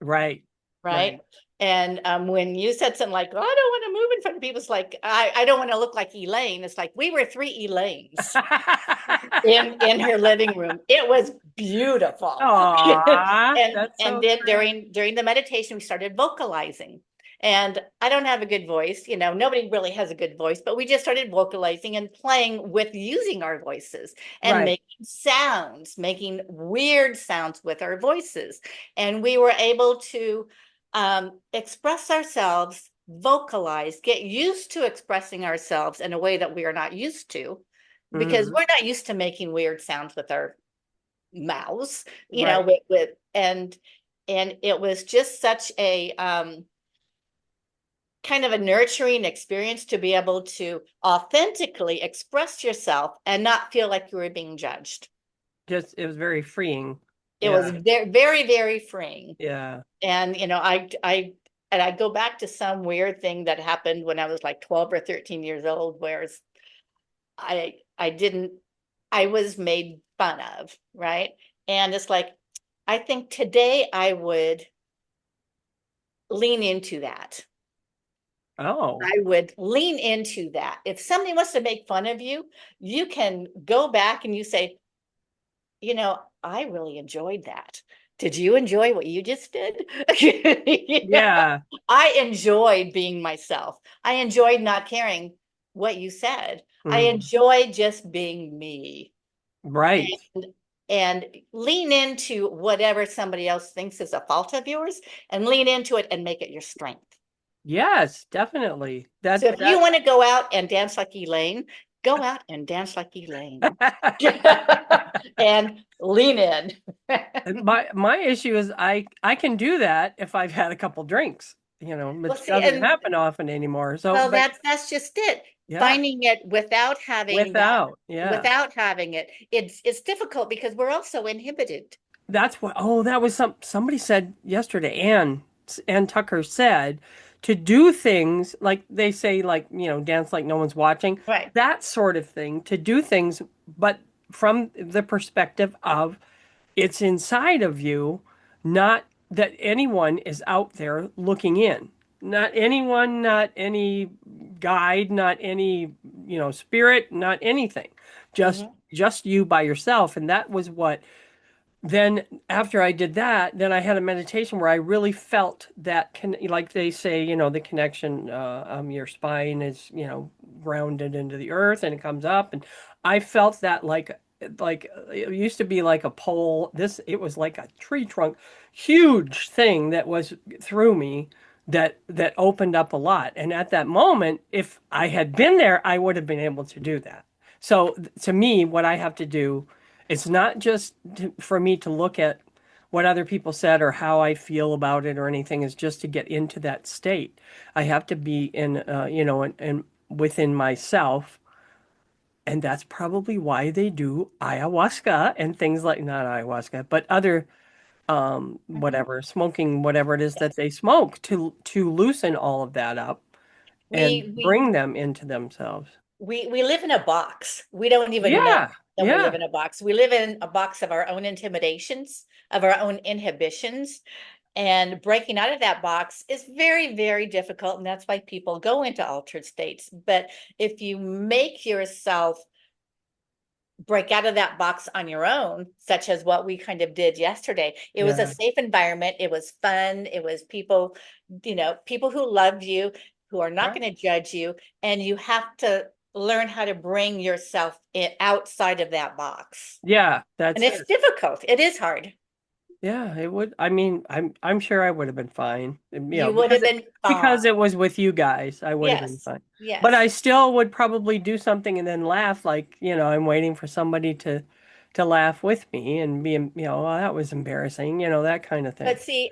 Right.
Right. And when you said something like, oh, I don't want to move in front of people, it's like, I don't want to look like Elaine. It's like we were 3 Elaines in her living room. It was beautiful.
Aww,
and
that's
and
so
then
great.
during the meditation, we started vocalizing. And I don't have a good voice, nobody really has a good voice, but we just started vocalizing and playing with using our voices and
Right.
making weird sounds with our voices. And we were able to express ourselves, vocalize, get used to expressing ourselves in a way that we are not used to, because
Mhm.
we're not used to making weird sounds with our mouths,
Right.
and it was just such a kind of a nurturing experience to be able to authentically express yourself and not feel like you were being judged.
Just it was very freeing.
It
Yeah.
was very, very, very freeing.
Yeah.
And I go back to some weird thing that happened when I was like 12 or 13 years old, where I was made fun of, right? And it's like, I think today I would lean into that.
Oh.
I would lean into that. If somebody wants to make fun of you, you can go back and you say, I really enjoyed that. Did you enjoy what you just did?
Yeah.
I enjoyed being myself. I enjoyed not caring what you said. I
Mhm.
enjoy just being me.
Right.
And, and lean into whatever somebody else thinks is a fault of yours, and lean into it and make it your strength.
Yes, definitely.
So if you
That
want to go out and dance like Elaine, go out and dance like Elaine. And lean in.
my issue is I can do that if I've had a couple drinks,
Well,
which
see,
doesn't
and
happen often anymore. So,
well,
but
that's just it.
yeah,
Finding it without having that,
yeah.
it's difficult because we're also inhibited.
That's what, oh, that was somebody said yesterday. Ann Tucker said to do things like they say, like, dance like no one's watching,
Right.
that sort of thing, to do things, but from the perspective of it's inside of you, not that anyone is out there looking in. Not anyone, not any guide, not any, spirit, not anything. Just
Mm-hmm.
just you by yourself. And that was what then after I did that, then I had a meditation where I really felt that like they say, the connection, your spine is, grounded into the earth and it comes up. And I felt that like it used to be like a pole. It was like a tree trunk, huge thing that was through me that opened up a lot. And at that moment, if I had been there, I would have been able to do that. So to me, what I have to do, it's not just for me to look at what other people said or how I feel about it or anything, is just to get into that state. I have to be in, and within myself And that's probably why they do ayahuasca and things like, not ayahuasca, but other
Mhm.
whatever, smoking, whatever it is that
Yes.
they smoke to loosen all of that up and
We we
bring them into themselves.
we live in a box. We don't even know
Yeah,
that we live
yeah,
in a box. We live in a box of our own intimidations, of our own inhibitions, and breaking out of that box is very, very difficult. And that's why people go into altered states. But if you make yourself break out of that box on your own, such as what we kind of did yesterday, it was a
yeah,
safe environment. It was fun. It was people, people who loved you, who are not
right.
going to judge you. And you have to learn how to bring yourself outside of that box.
Yeah,
And
that's
it's
it.
difficult. It is hard.
Yeah, it would. I mean, I'm sure I would have been fine.
You would have been
Because
fine.
it was with you guys, I would have been
Yes.
fine. But I
Yes.
still would probably do something and then laugh like, I'm waiting for somebody to laugh with me and be, oh, that was embarrassing, that kind of thing.
But see,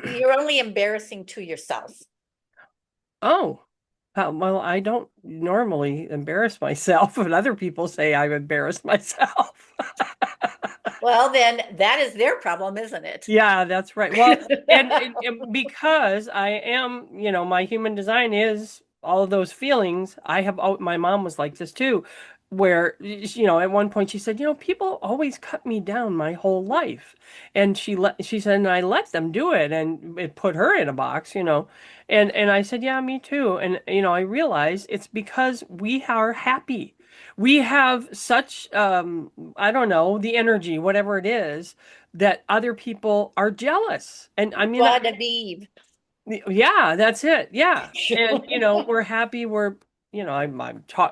you're only embarrassing to yourself.
Oh, well, I don't normally embarrass myself, but other people say I've embarrassed myself.
Well, then that is their problem, isn't it?
Yeah, that's right. Well, and because I am, my human design is all of those feelings. My mom was like this too, where, at one point she said, people always cut me down my whole life. And she said, and I let them do it. And it put her in a box, and I said, yeah, me too. And, I realized it's because we are happy. We have such, I don't know, the energy, whatever it is that other people are jealous. And I mean,
Joie de vivre.
yeah, that's it. Yeah. And, we're happy.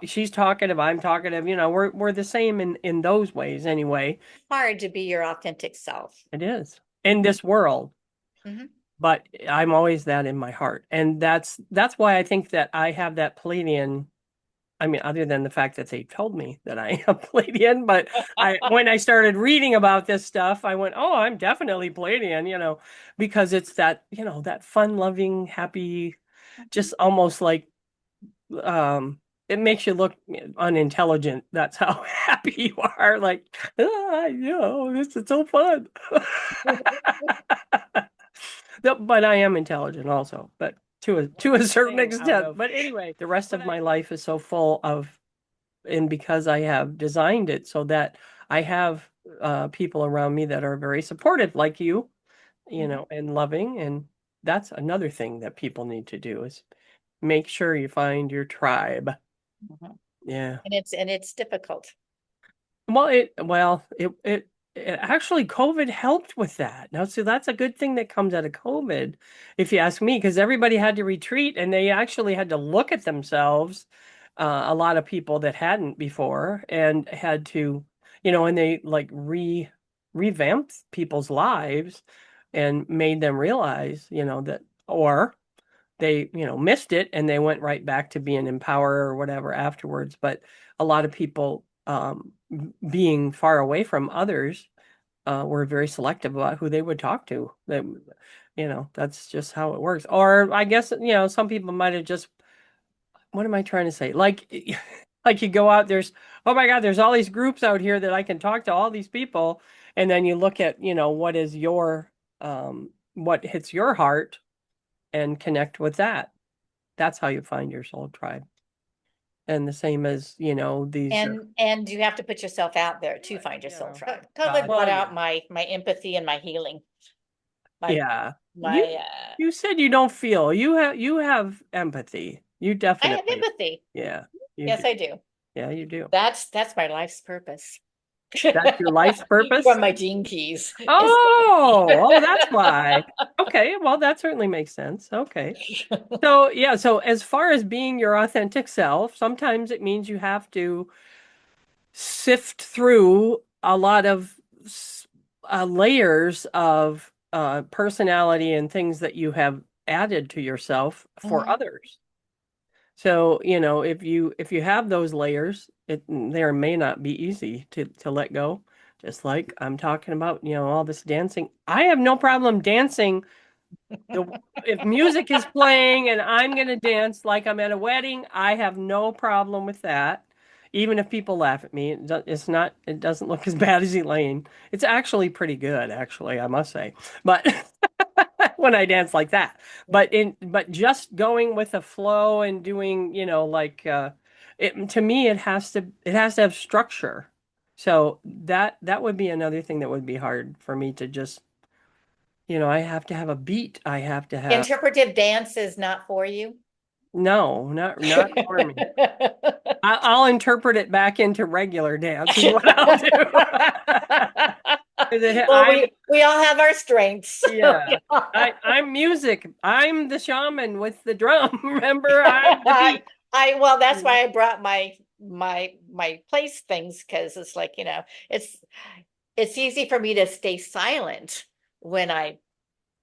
She's talkative. I'm talkative. We're the same in those ways anyway.
Hard to be your authentic self.
It is in
Mhm,
this world,
mhm.
but I'm always that in my heart. And that's why I think that I have that Palladian. I mean, other than the fact that they told me that I am Palladian, but when I started reading about this stuff, I went, "Oh, I'm definitely Palladian," because it's that, that fun-loving, happy,
Mhm.
just almost like it makes you look unintelligent. That's how happy you are. Like, this is so fun. But I am intelligent also, but to a certain extent. But anyway, the rest of my life is so full of and because I have designed it so that I have people around me that are very supportive, like you,
Mhm,
and loving. And that's another thing that people need to do is make sure you find your tribe.
mhm.
Yeah.
And it's difficult.
It actually COVID helped with that. Now, so that's a good thing that comes out of COVID, if you ask me, because everybody had to retreat and they actually had to look at themselves. A lot of people that hadn't before and had to, and they like revamped people's lives and made them realize, that or they, missed it and they went right back to being in power or whatever afterwards. But a lot of people being far away from others were very selective about who they would talk to. That, that's just how it works. Or I guess, some people might have just, what am I trying to say? Like, like you go out, oh my God, there's all these groups out here that I can talk to all these people. And then you look at, what hits your heart and connect with that. That's how you find your soul tribe. And the same as, these,
And you have to put yourself out there to
right,
find your soul tribe. COVID
well,
brought out
yeah.
my empathy and my healing. My
Yeah.
my
You said you don't feel. You have empathy. You
I have
definitely.
empathy.
Yeah, you
Yes,
do.
I do.
Yeah, you do.
That's my life's purpose.
That's your life's purpose?
From my gene keys.
Oh, that's why. Okay, well, that certainly makes sense. Okay. So, yeah, so as far as being your authentic self, sometimes it means you have to sift through a lot of layers of personality and things that you have added to yourself for
Mhm.
others. So, if you have those layers, it there may not be easy to let go. Just like I'm talking about, all this dancing. I have no problem dancing. If music is playing and I'm gonna dance like I'm at a wedding, I have no problem with that. Even if people laugh at me, it's not, it doesn't look as bad as Elaine. It's actually pretty good, actually, I must say. But when I dance like that. But just going with the flow and doing, like it to me it has to have structure. So that would be another thing that would be hard for me to just, I have to have a beat. I have to have
Interpretive dance is not for you.
no, not for me. I'll interpret it back into regular dance is what I'll do. 'Cause
Well, we all have our strengths.
yeah, I'm music. I'm the shaman with the drum. Remember, I'm the beat.
Well, that's why I brought my place things, because it's like, it's easy for me to stay silent when I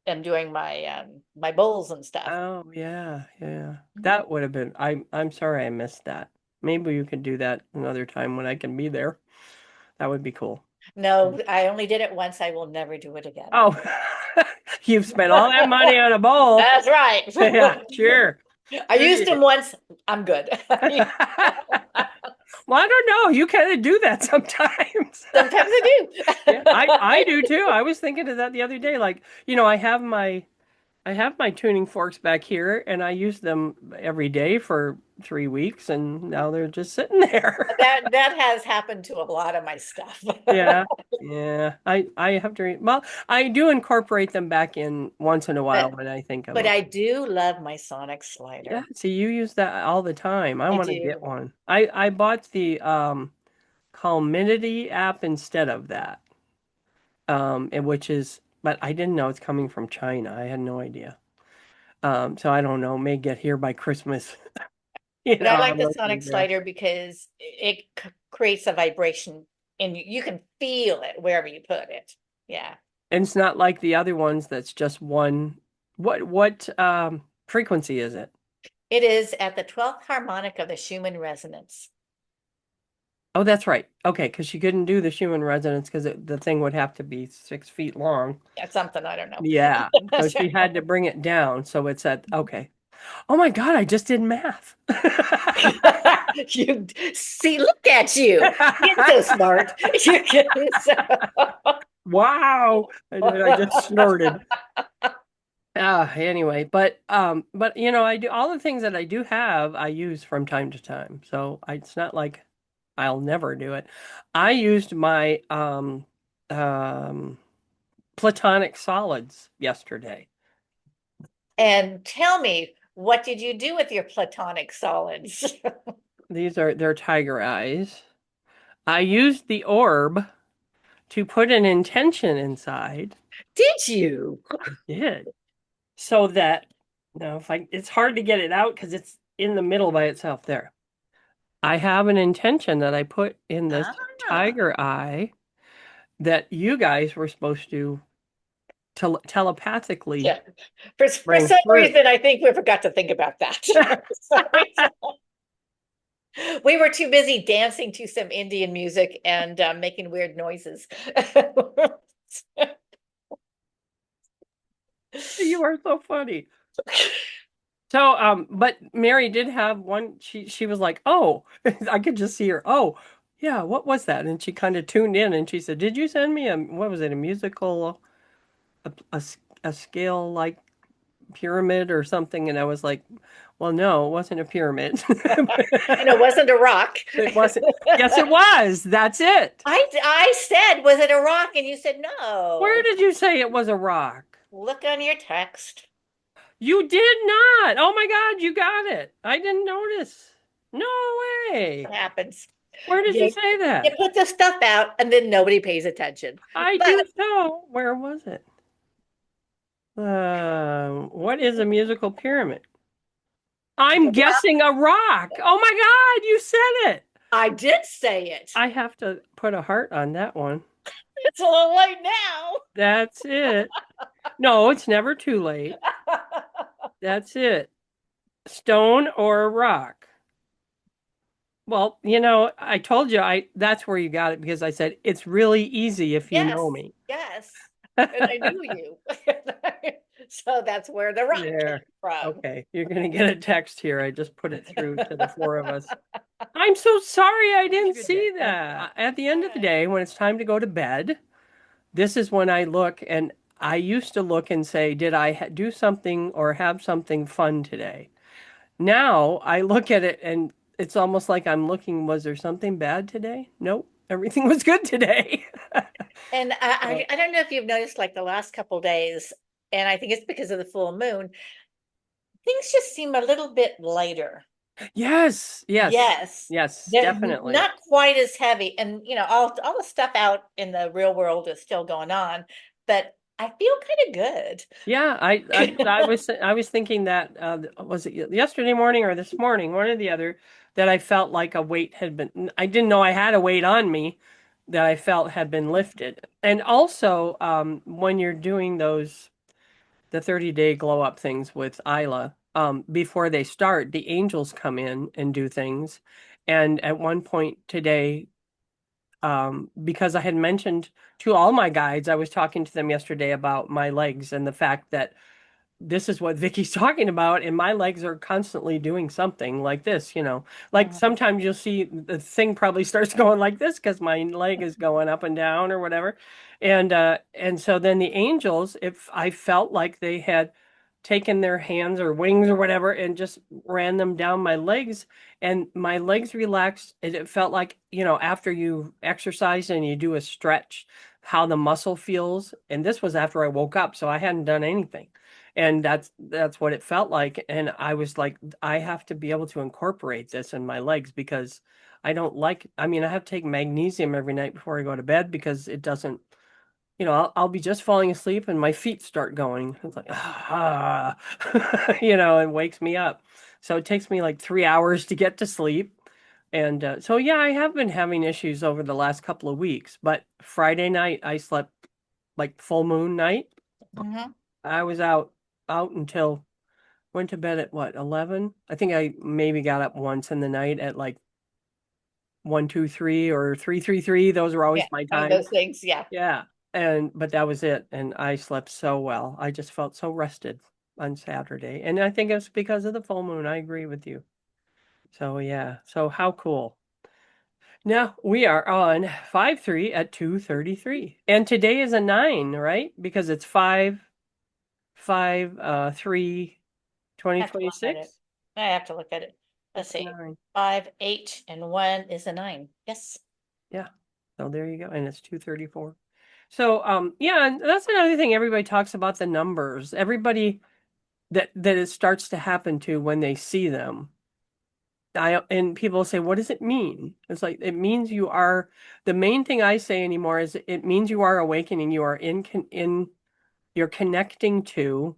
am doing my bowls and stuff.
Oh yeah, yeah. That would have been. I'm sorry I missed that. Maybe you could do that another time when I can be there. That would be cool.
No, I only did it once. I will never do it again.
Oh, you've spent all that money on a bowl.
That's right.
Yeah, sure.
I used them once. I'm good.
Well, I don't know. You kind of do that sometimes.
Sometimes I do.
Yeah, I do too. I was thinking of that the other day. Like, I have my tuning forks back here, and I use them every day for 3 weeks, and now they're just sitting there.
That has happened to a lot of my stuff.
Yeah, yeah. I have to. Well, I do incorporate them back in once in a while when I think of
But
them.
I do love my sonic slider.
Yeah. See, you use that all the time. I
I
want to
do.
get one. I bought the Calminity app instead of that. Which is, but I didn't know it's coming from China. I had no idea. So I don't know. May get here by Christmas.
But I like
I'm
the
looking
sonic
there.
slider because it creates a vibration and you can feel it wherever you put it. Yeah.
And it's not like the other ones that's just one. What frequency is it?
It is at the 12th harmonic of the Schumann resonance.
Oh, that's right. Okay, because she couldn't do the Schumann resonance because the thing would have to be 6 feet long.
That's something I don't know.
Yeah. So she had to bring it down. So it's at, okay. Oh my God, I just did math.
You see, look at you. You're so smart. You're getting
Wow. I just snorted. Anyway, but I do all the things that I do have, I use from time to time. So it's not like I'll never do it. I used my platonic solids yesterday.
And tell me, what did you do with your platonic solids?
They're tiger eyes. I used the orb to put an intention inside.
Did you?
I did. So that if it's hard to get it out because it's in the middle by itself there. I have an intention that I put in this tiger eye that you guys were supposed to telepathically
Yeah. For
bring
some
through.
reason, I think we forgot to think about that. We were too busy dancing to some Indian music and making weird noises.
You are so funny. So, but Mary did have one. She was like, "Oh," I could just see her. "Oh, yeah, what was that?" And she kind of tuned in and she said, "Did you send me what was it? A musical, a scale like pyramid or something?" And I was like, "Well, no, it wasn't a pyramid."
And it wasn't a rock.
It wasn't. Yes, it was. That's it.
I said, was it a rock? And you said no.
Where did you say it was a rock?
Look on your text.
You did not. Oh my God, you got it. I didn't notice. No way.
What happens?
Where did you say
You
that?
put the stuff out and then nobody pays attention.
I do so. Where was it? What is a musical pyramid? I'm guessing a rock. Oh my God, you said it.
I did say it.
I have to put a heart on that one.
It's a little late now.
That's it. No, it's never too late. That's it. Stone or a rock. Well, I told you that's where you got it because I said it's really easy if you know me.
Yes. And I knew you. So that's where the rock came from.
Okay, you're going to get a text here. I just put it through to the four of us. I'm so sorry I
Hope you have a
didn't
good
see
day.
that. At the end of the
Alright.
day, when it's time to go to bed, this is when I look, and I used to look and say, did I do something or have something fun today? Now I look at it and it's almost like I'm looking, was there something bad today? Nope, everything was good today.
And
So,
I don't know if you've noticed like the last couple days, and I think it's because of the full moon, things just seem a little bit lighter.
yes, yes,
Yes.
yes,
They're
definitely.
not quite as heavy. And all the stuff out in the real world is still going on, but I feel kind
Yeah,
of good.
I was thinking that was it yesterday morning or this morning, one or the other, that I felt like a weight had been. I didn't know I had a weight on me that I felt had been lifted. And also, when you're doing the 30-day glow up things with Isla, before they start, the angels come in and do things. And at one point today, because I had mentioned to all my guides, I was talking to them yesterday about my legs and the fact that this is what Vicky's talking about, and my legs are constantly doing something like this, you know. Like
Mhm.
sometimes you'll see the thing probably starts going like this because my leg is going up and down or whatever. And so then the angels, if I felt like they had taken their hands or wings or whatever and just ran them down my legs and my legs relaxed, and it felt like, you know, after you exercise and you do a stretch, how the muscle feels. And this was after I woke up, so I hadn't done anything. And that's what it felt like. And I was like, I have to be able to incorporate this in my legs because I don't like, I mean, I have to take magnesium every night before I go to bed because it doesn't, you know, I'll be just falling asleep and my feet start going. It's like, ah, you know, it wakes me up. So it takes me like 3 hours to get to sleep. And so, yeah, I have been having issues over the last couple of weeks. But Friday night, I slept like full moon night.
Mhm.
I was out until went to bed at what, 11? I think I maybe got up once in the night at like 1, 2, 3 or 3, 3, 3. Those are
Yeah,
always my
one of
times.
those things. Yeah.
Yeah. And but that was it. And I slept so well. I just felt so rested on Saturday. And I think it's because of the full moon. I agree with you. So yeah. So how cool. Now we are on 5-3 at 2:33. And today is a 9, right? Because it's 5, 3,
I have to look at it.
2026.
I have to look at it. Let's
It's a
see.
9.
5, 8, and 1 is a 9. Yes.
Yeah. So there you go. And it's 2:34. So yeah, and that's another thing everybody talks about the numbers. Everybody that it starts to happen to when they see them. And people say, what does it mean? It's like it means you are the main thing I say anymore is it means you are awakening. You are in you're connecting to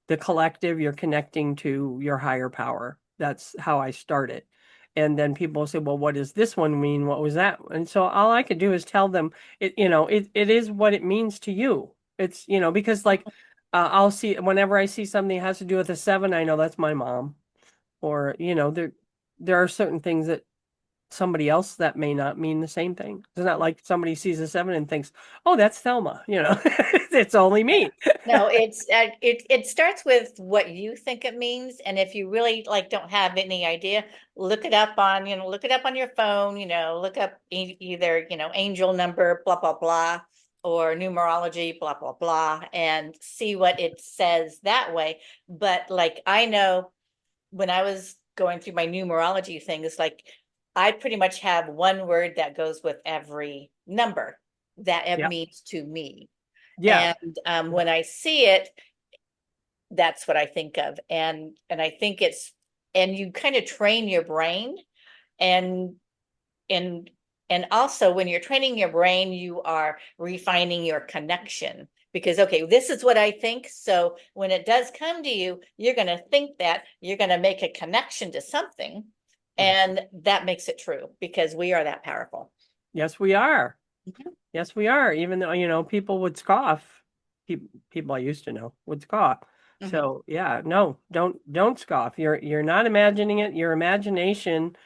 the collective, you're connecting to your higher power. That's how I start it. And then people say, well, what does this one mean? What was that? And so all I could do is tell them it, you know, it is what it means to you. It's, you know, because like I'll see whenever I see something that has to do with a 7, I know that's my mom. Or, you know, there are certain things that somebody else that may not mean the same thing. It's not like somebody sees a 7 and thinks, oh, that's Thelma, you know. It's only
Yeah.
me.
No, it starts with what you think it means, and if you really like don't have any idea, look it up on your phone. Look up either angel number blah blah blah or numerology blah blah blah, and see what it says that way. But like I know when I was going through my numerology thing, it's like I pretty much have one word that goes with every number that it
Yeah.
means to me.
Yeah.
And when I see it, that's what I think of. And I think and you kind of train your brain, and and and also when you're training your brain, you are refining your connection because okay, this is what I think. So when it does come to you, you're going to think that you're going to make a connection to something,
Mhm.
and that makes it true because we are that powerful.
Yes, we are.
Mhm.
Yes, we are. Even though, you know, people would scoff. People I used to know would scoff.
Mhm.
So yeah, no, don't scoff. You're not imagining it. Your imagination,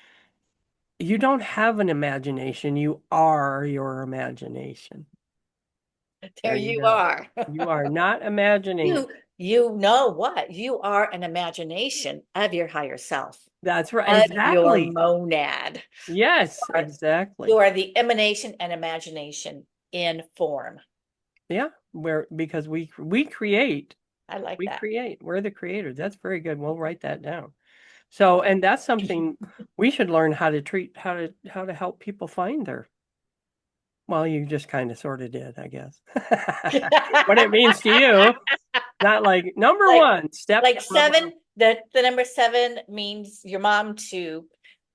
you don't have an imagination. You are your imagination.
There
There you
you
go.
are.
You are not imagining
You
it.
you know what? You are an imagination of your higher self,
That's right.
of your
Exactly.
monad.
Yes,
You
exactly.
are the emanation and imagination in form.
Yeah, because we create,
I like
we
that.
create. We're the creators. That's very good. We'll write that down. So, and that's something we should learn how to treat, how to help people find their, well, you just kind of sort of did, I guess. What it means to you, not like number
Like
one, step
like
number.
seven, the number seven means your mom too.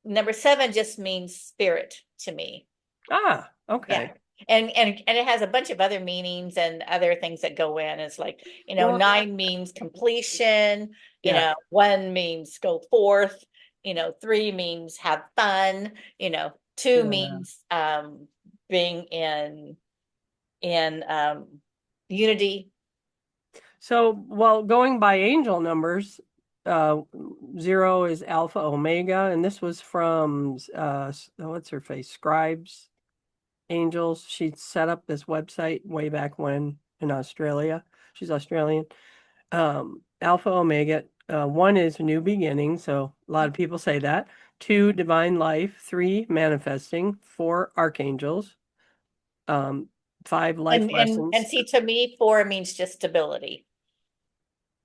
Number seven just means spirit to me.
Ah,
Yeah.
okay.
And it has a bunch of other meanings and other things that go in. It's like,
Well,
nine means completion,
yeah,
one means go forth, three means have fun, two
yeah.
means being in unity.
So, well, going by angel numbers, uh, 0 is Alpha Omega, and this was from what's her face, Scribes Angels. She set up this website way back when in Australia. She's Australian. Alpha Omega. 1 is new beginning, so a lot of people say that. 2, divine life. 3, manifesting. 4, archangels. Um, 5, life
And
lessons.
see, to me, four means just stability.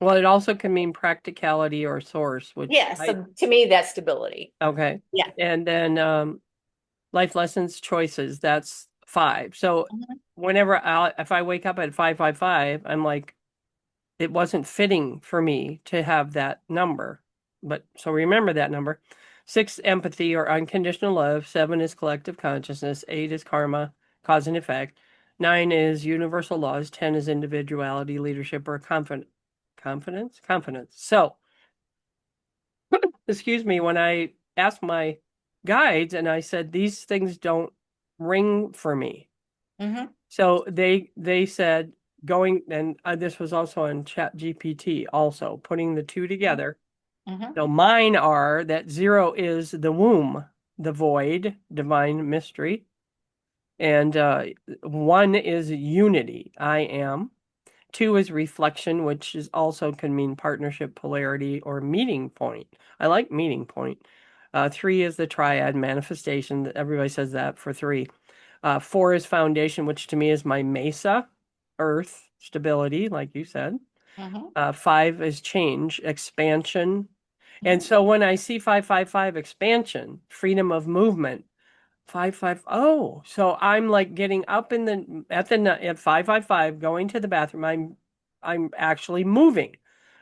Well, it also can mean practicality or source, which
Yeah,
I,
so to me, that's stability.
okay.
Yeah.
And then life lessons, choices, that's 5. So
Mhm.
if I wake up at 555, I'm like, it wasn't fitting for me to have that number. But so remember that number. 6, empathy or unconditional love. 7 is collective consciousness. 8 is karma, cause and effect. 9 is universal laws. 10 is individuality, leadership, or confidence. Confidence. So, excuse me, when I asked my guides and I said these things don't ring for me.
Mhm.
So they said going, and this was also on Chat GPT, also putting the two together.
Mhm.
So mine are that 0 is the womb, the void, divine mystery, and 1 is unity, I am. 2 is reflection, which is also can mean partnership, polarity, or meeting point. I like meeting point. 3 is the triad manifestation. Everybody says that for 3. 4 is foundation, which to me is my mesa, earth, stability, like you said.
Mhm.
5 is change, expansion. And
Mhm.
so when I see 555 expansion, freedom of movement, 550. So I'm like getting up in the at 555 going to the bathroom. I'm actually moving.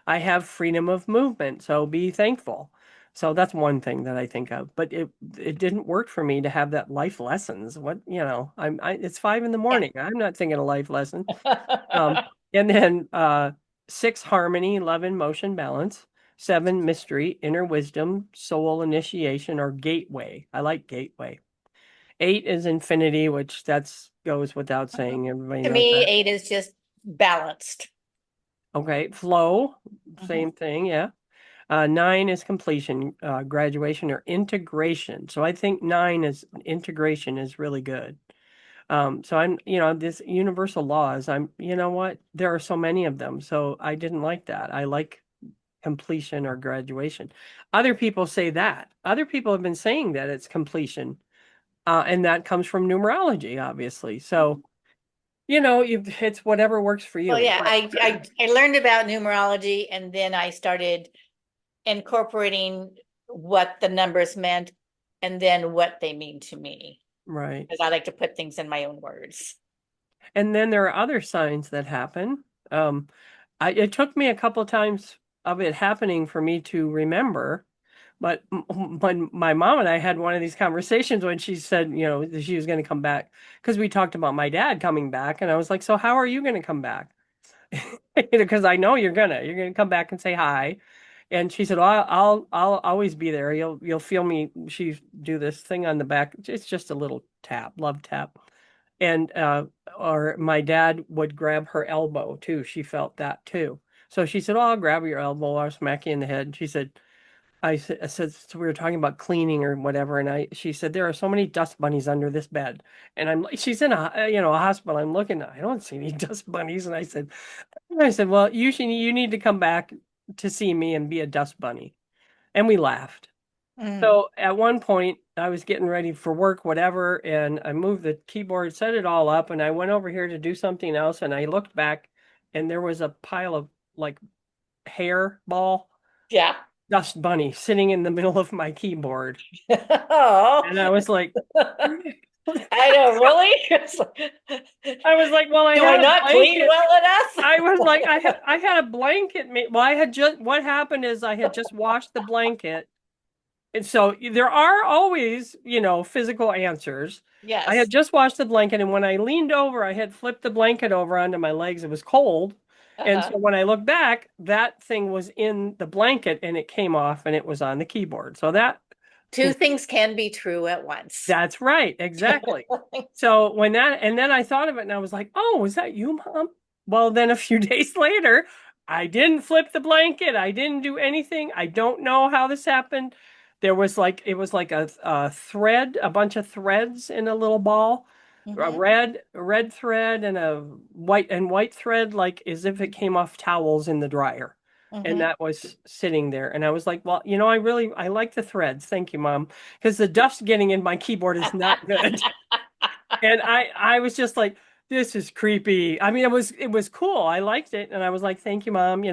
I have freedom of movement, so be thankful. So that's one thing that I think of, but it didn't work for me to have that life lessons. What, it's 5 in the
Yeah.
morning. I'm not thinking of life lessons. Um and then 6, harmony, love and motion balance. 7, mystery, inner wisdom, soul initiation or gateway. I like gateway. 8 is infinity, which that's goes without saying. Everybody
To
knows
me,
that.
eight is just balanced.
Okay, flow,
Mhm.
same thing, yeah. 9 is completion, graduation or integration. So I think 9 is integration is really good. So I'm, this universal laws, you know what? There are so many of them. So I didn't like that. I like completion or graduation. Other people say that. Other people have been saying that it's completion. And that comes from numerology, obviously. So, it's whatever works for
Well,
you.
yeah, I learned about numerology and then I started incorporating what the numbers meant and then what they mean to me.
Right.
Because I like to put things in my own words.
And then there are other signs that happen. Um, it took me a couple times of it happening for me to remember. But when my mom and I had one of these conversations when she said, that she was going to come back, because we talked about my dad coming back, and I was like, "So how are you going to come back?" Because I know you're gonna come back and say hi. And she said, "Well, I'll always be there. You'll feel me." She do this thing on the back. It's just a little tap, love tap. And or my dad would grab her elbow too. She felt that too. So she said, "Oh, I'll grab your elbow. I'll smack you in the head." And she said, I said, so we were talking about cleaning or whatever, and she said there are so many dust bunnies under this bed, and I'm like, she's in a hospital. I'm looking, I don't see any dust bunnies, and I said, well, you need to come back to see me and be a dust bunny, and we laughed.
Mm.
So at one point, I was getting ready for work, whatever, and I moved the keyboard, set it all up, and I went over here to do something else, and I looked back, and there was a pile of like hair ball
Yeah.
dust bunny sitting in the middle of my keyboard.
Oh,
And I was like,
I know, really? It's like,
I was like, well, I
do I
had a
not clean
blanket.
well enough?
I was like, I had a blanket made. Well, I had just, what happened is I had just washed the blanket. And so there are always, physical answers. I had
Yes.
just washed the blanket, and when I leaned over, I had flipped the blanket over onto my legs. It was cold. And
Uh-huh.
so when I looked back, that thing was in the blanket and it came off and it was on the keyboard. So that
Two
is
things can be true at once.
That's right, exactly. So and then I thought of it and I was like, oh, is that you, Mom? Well, then a few days later, I didn't flip the blanket. I didn't do anything. I don't know how this happened. It was like a thread, a bunch of threads in a little ball,
Hmm.
a red thread and a white thread, like as if it came off towels in the dryer. And
Hmm.
that was sitting there. And I was like, well, I like the threads. Thank you, Mom, because the dust getting in my keyboard is not good. And I was just like, this is creepy. I mean, it was cool. I liked it, and I was like, thank you, Mom.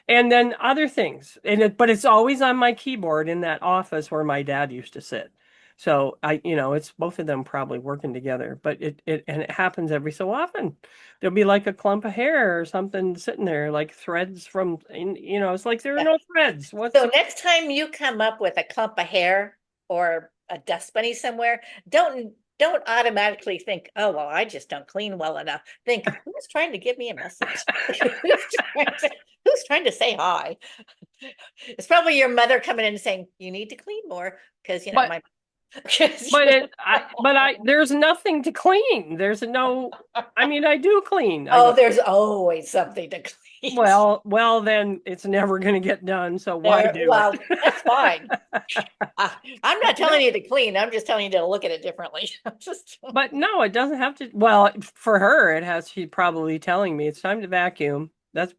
And then other things, but it's always on my keyboard in that office where my dad used to sit. So it's both of them probably working together, but it happens every so often. There'll be like a clump of hair or something sitting there, like threads it's like there are
Yeah.
no threads. What's
So
the
next time you come up with a clump of hair or a dust bunny somewhere, don't automatically think, oh, well, I just don't clean well enough. Think, who's trying to give me a message? Who's trying to say hi? It's probably your mother coming in and saying, you need to clean more because
but
my
there's nothing to clean. There's no, I mean, I do clean. I
oh,
don't.
there's always something to clean.
Then it's never going to get done. So why
There,
do it?
well, that's fine. I'm not
No,
telling you to clean. I'm just telling you to look at it differently. Just
but no, it doesn't have to. Well, for her, it has. She's probably telling me it's time to vacuum.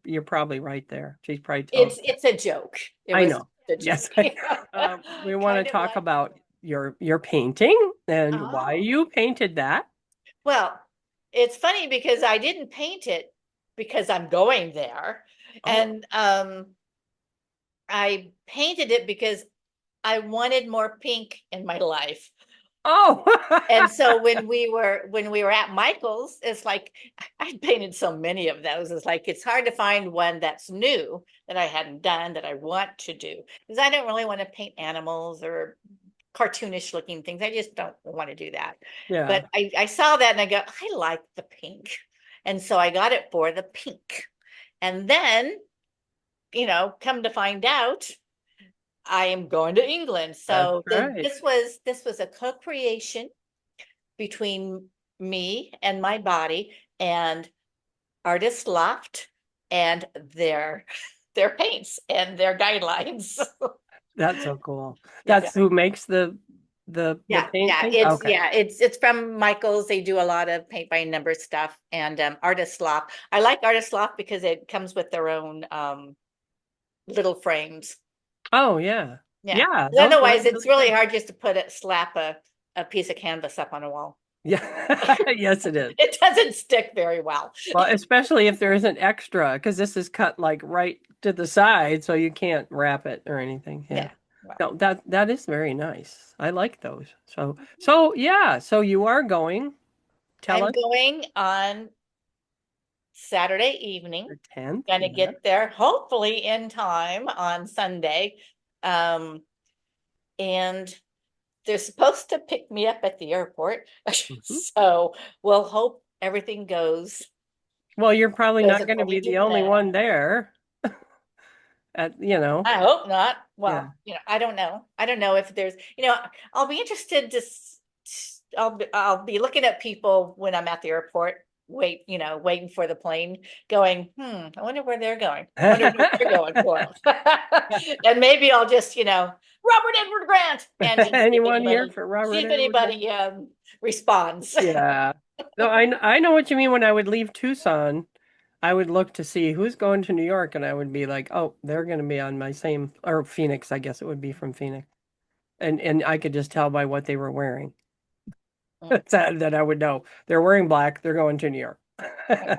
You're probably right there. She's probably telling me.
it's a joke. It
I
was
know.
a
Yes.
joke.
We want to
Kind of
talk
like,
about your painting and why
oh,
you painted that.
well, it's funny because I didn't paint it because I'm going there.
Oh.
And I painted it because I wanted more pink in my life.
Oh.
And so when we were at Michael's, it's like I painted so many of those. It's like it's hard to find one that's new that I hadn't done that I want to do because I don't really want to paint animals or cartoonish looking things. I just don't want to do that.
Yeah.
But I saw that and I go, I like the pink. And so I got it for the pink. And then, come to find out, I am going to England.
That's
So
right.
this was a co-creation between me and my body and Artist Loft and their paints and their guidelines.
That's so cool.
Yeah.
That's who makes the
Yeah, yeah,
painting?
it's
Okay.
yeah, it's from Michael's. They do a lot of paint by number stuff and Artist Loft. I like Artist Loft because it comes with their own little frames.
Oh yeah.
Yeah.
Yeah, those look
Otherwise, it's
really
really
good.
hard just to slap a piece of canvas up on a wall.
Yeah. Yes, it is.
It doesn't stick very well.
Well, especially if there isn't extra, because this is cut like right to the side, so you can't wrap it or anything. Yeah.
Yeah. Well,
No, that is very nice. I like those. So yeah, so you are going. Tell
I'm
us
going on Saturday evening.
the 10th.
Gonna
Yeah.
get there hopefully in time on Sunday. Um, and they're supposed to pick me up at the airport.
Mhm.
So we'll hope everything goes
Well, you're probably
as
not going to be
according to
the only
plan.
one there
I hope not.
Yeah.
Well, I don't know. I don't know if there's, I'll be interested to, I'll be looking at people when I'm at the airport, waiting for the plane, going, I wonder where they're going. I wonder what they're going for. And maybe I'll just, Robert Edward Grant, and just
Anyone here for
see
Robert
if
Edward?
anybody responds.
Yeah. No, I know what you mean. When I would leave Tucson, I would look to see who's going to New York, and I would be like, oh, they're going to be on my same, or Phoenix, I guess it would be from Phoenix. And I could just tell by what they were wearing that I would know they're wearing black, they're going to New York. Yeah,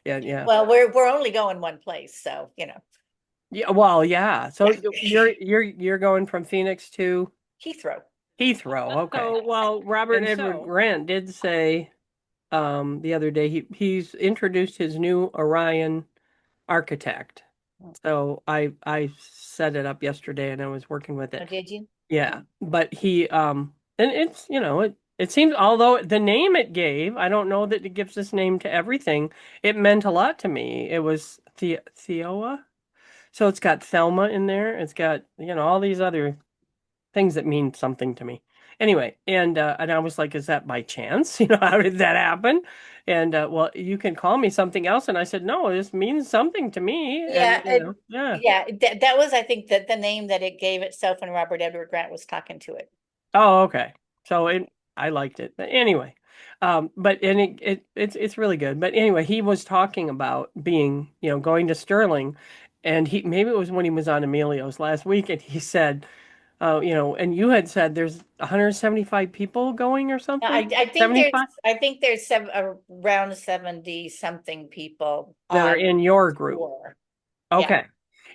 yeah.
Well, we're only going one place, so
Yeah, well, yeah. So
Yeah.
you're going from Phoenix to
Heathrow.
Heathrow. Okay.
So while Robert
And Edward Grant did say the other day he's introduced his new Orion architect. So I set it up yesterday and I was working with
Oh,
it.
did you?
Yeah, but he and it's it seems, although the name it gave, I don't know that it gives this name to everything. It meant a lot to me. It was Theoa. So it's got Thelma in there. It's got, all these other things that mean something to me. Anyway, and I was like, is that by chance? How did that happen? And well, you can call me something else. And I said, no, this means something to me. And yeah.
Yeah, that was, I think, that the name that it gave itself when Robert Edward Grant was talking to it.
Oh, okay. So I liked it. But anyway, but and it's really good. But anyway, he was talking about being, going to Sterling, and maybe it was when he was on Emilio's last week, and he said, and you had said there's 175 people going or something?
I think
75
there's around 70 something people
that are
on
in your group.
tour. Yeah.
Okay.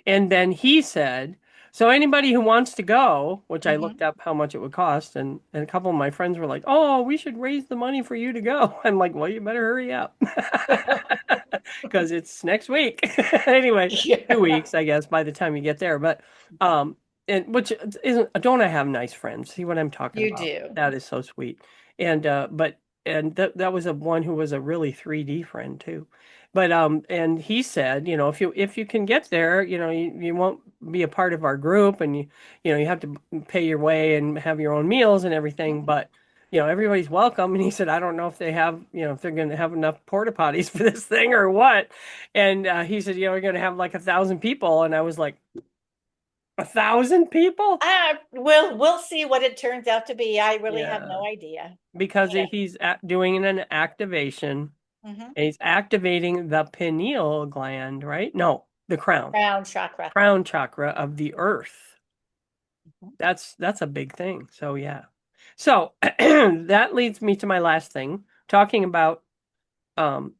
And then he said, so anybody who wants to go, which I
Mhm.
looked up how much it would cost, and a couple of my friends were like, oh, we should raise the money for you to go. I'm like, well, you better hurry up. Because it's next week. Anyway,
Yeah.
2 weeks, I guess, by the time you get there. But and which isn't, don't I have nice friends? See what I'm talking
You
about?
do.
That is so sweet. And and that was one who was a really 3D friend too. But and he said, if you can get there, you won't be a part of our group, and you have to pay your way and have your own meals and everything, but everybody's welcome. And he said, I don't know if they have, if they're going to have enough porta potties for this thing or what. And he said, we're going to have like 1,000 people. And I was like, 1,000 people?
We'll see what it turns out to be. I really have
Yeah,
no idea.
because
Yeah.
he's doing an activation,
Mhm.
and he's activating the pineal gland, right? No, the crown
Chakra.
of the earth.
Mhm.
That's a big thing. So yeah. So that leads me to my last thing, talking about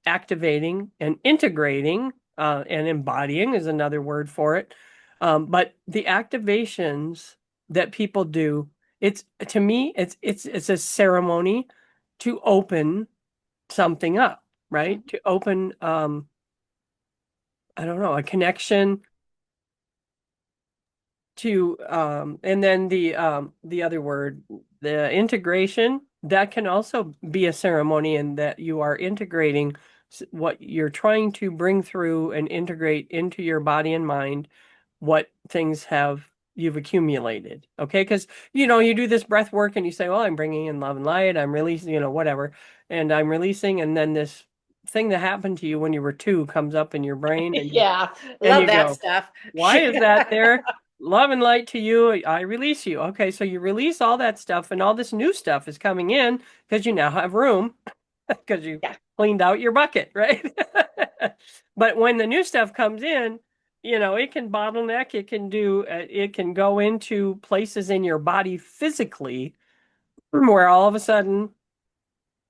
activating and integrating, and embodying is another word for it. But the activations that people do, it's, to me, it's a ceremony to open something up, right? To open, I don't know, a connection to, and then the other word, the integration, that can also be a ceremony, in that you are integrating what you're trying to bring through and integrate into your body and mind, what things you've accumulated. Okay, because you do this breath work and you say, well, I'm bringing in love and light, I'm releasing, whatever, and I'm releasing, and then this thing that happened to you when you were 2 comes up in your brain, and
Yeah,
and
love
you
that
go,
stuff.
why is that there? Love and light to you, I release you. Okay, so you release all that stuff, and all this new stuff is coming in because you now have room, because you
Yeah.
cleaned out your bucket, right? But when the new stuff comes in, it can bottleneck, it can go into places in your body physically where all of a sudden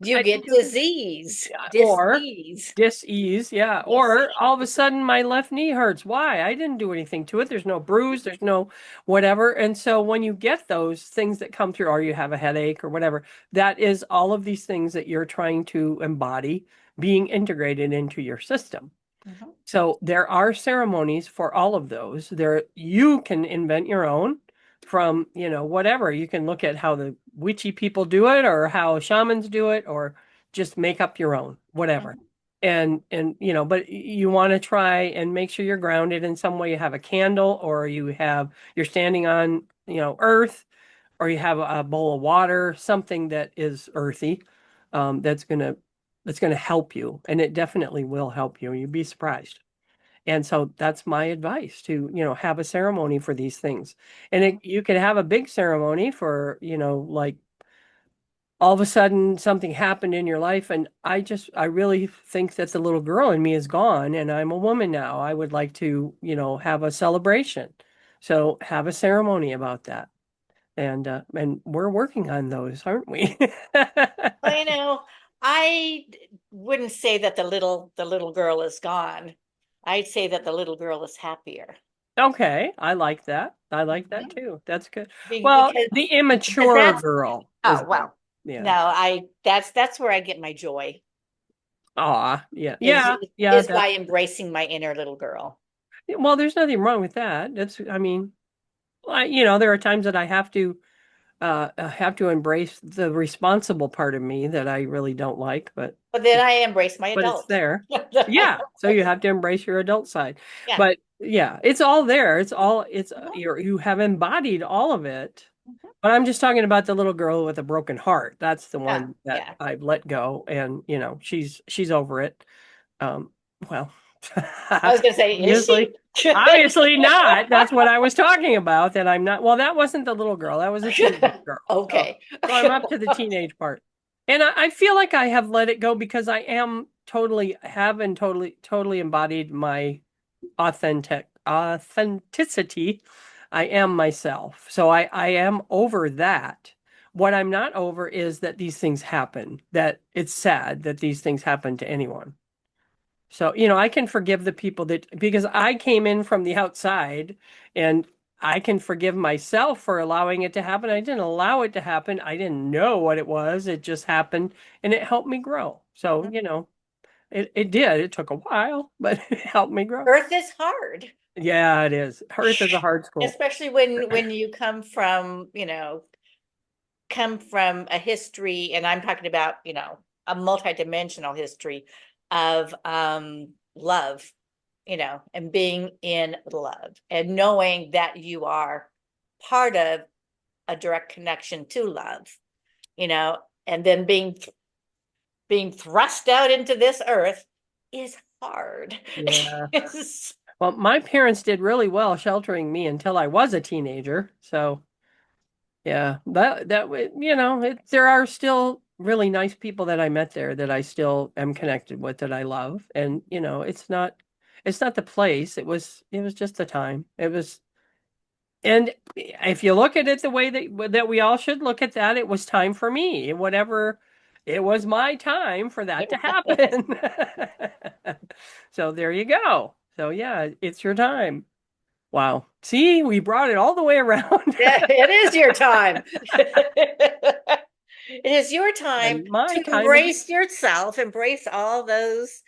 You
I
get
do,
disease,
or
dis-ease.
dis-ease, yeah.
Yes.
Or all of a sudden my left knee hurts. Why? I didn't do anything to it. There's no bruise, there's no whatever. And so when you get those things that come through, or you have a headache or whatever, that is all of these things that you're trying to embody being integrated into your system.
Mhm.
So there are ceremonies for all of those. You can invent your own from, whatever. You can look at how the witchy people do it, or how shamans do it, or just make up your own, whatever.
Mhm.
And but you want to try and make sure you're grounded in some way. You have a candle, or you're standing on, earth, or you have a bowl of water, something that is earthy, that's going to that's going to help you, and it definitely will help you. You'd be surprised. And so that's my advice to, have a ceremony for these things. And you can have a big ceremony for, like all of a sudden something happened in your life. And I really think that the little girl in me is gone and I'm a woman now. I would like to, have a celebration. So have a ceremony about that. And we're working on those, aren't we?
Well, wouldn't say that the little girl is gone. I'd say that the little girl is happier.
Okay, I like that. I like that
Mhm.
too. That's good. Well,
Because
the
because
immature
that's
girl is
oh
gone.
well. No,
Yeah.
that's where I get my joy
Aw, yeah.
is
Yeah, yeah,
is
that
by embracing my inner little girl.
well, there's nothing wrong with that. I mean, there are times that I have to embrace the responsible part of me that I really don't like,
But then I embrace my
but it's
adult.
there. Yeah, so you have to embrace your adult side.
Yeah.
But yeah, it's all there. It's
Mhm.
you have embodied all of it.
Mhm.
But I'm just talking about the little girl with a broken heart. That's the
Yeah,
one that
yeah.
I've let go, and she's over it. Um, well,
I was gonna say, is she?
obviously not. That's what I was talking about. That I'm not. Well, that wasn't the little girl. That was a teenage girl. So,
Okay.
so I'm up to the teenage part, and I feel like I have let it go because I am totally embodied my authenticity. I am myself. So I am over that. What I'm not over is that these things happen, that it's sad that these things happen to anyone. So, I can forgive the people because I came in from the outside and I can forgive myself for allowing it to happen. I didn't allow it to happen. I didn't know what it was. It just happened and it helped me grow. So, it did. It took a while, but it helped me grow.
Earth is hard,
Yeah, it is. Earth is a hard school.
especially when you come from a history, and I'm talking about, a multidimensional history of love, and being in love and knowing that you are part of a direct connection to love, and then being thrust out into this earth is hard.
Yeah. Well, my parents did really well sheltering me until I was a teenager. So, yeah, there are still really nice people that I met there that I still am connected with that I love. And, it's not the place. It was just the time. And if you look at it the way that we all should look at that, it was time for me. Whatever, it was my time for that to happen. So there you go. So yeah, it's your time. Wow. See, we brought it all the way around.
Yeah, it is your time. It is your time
And my
to
time is
embrace yourself, embrace all those,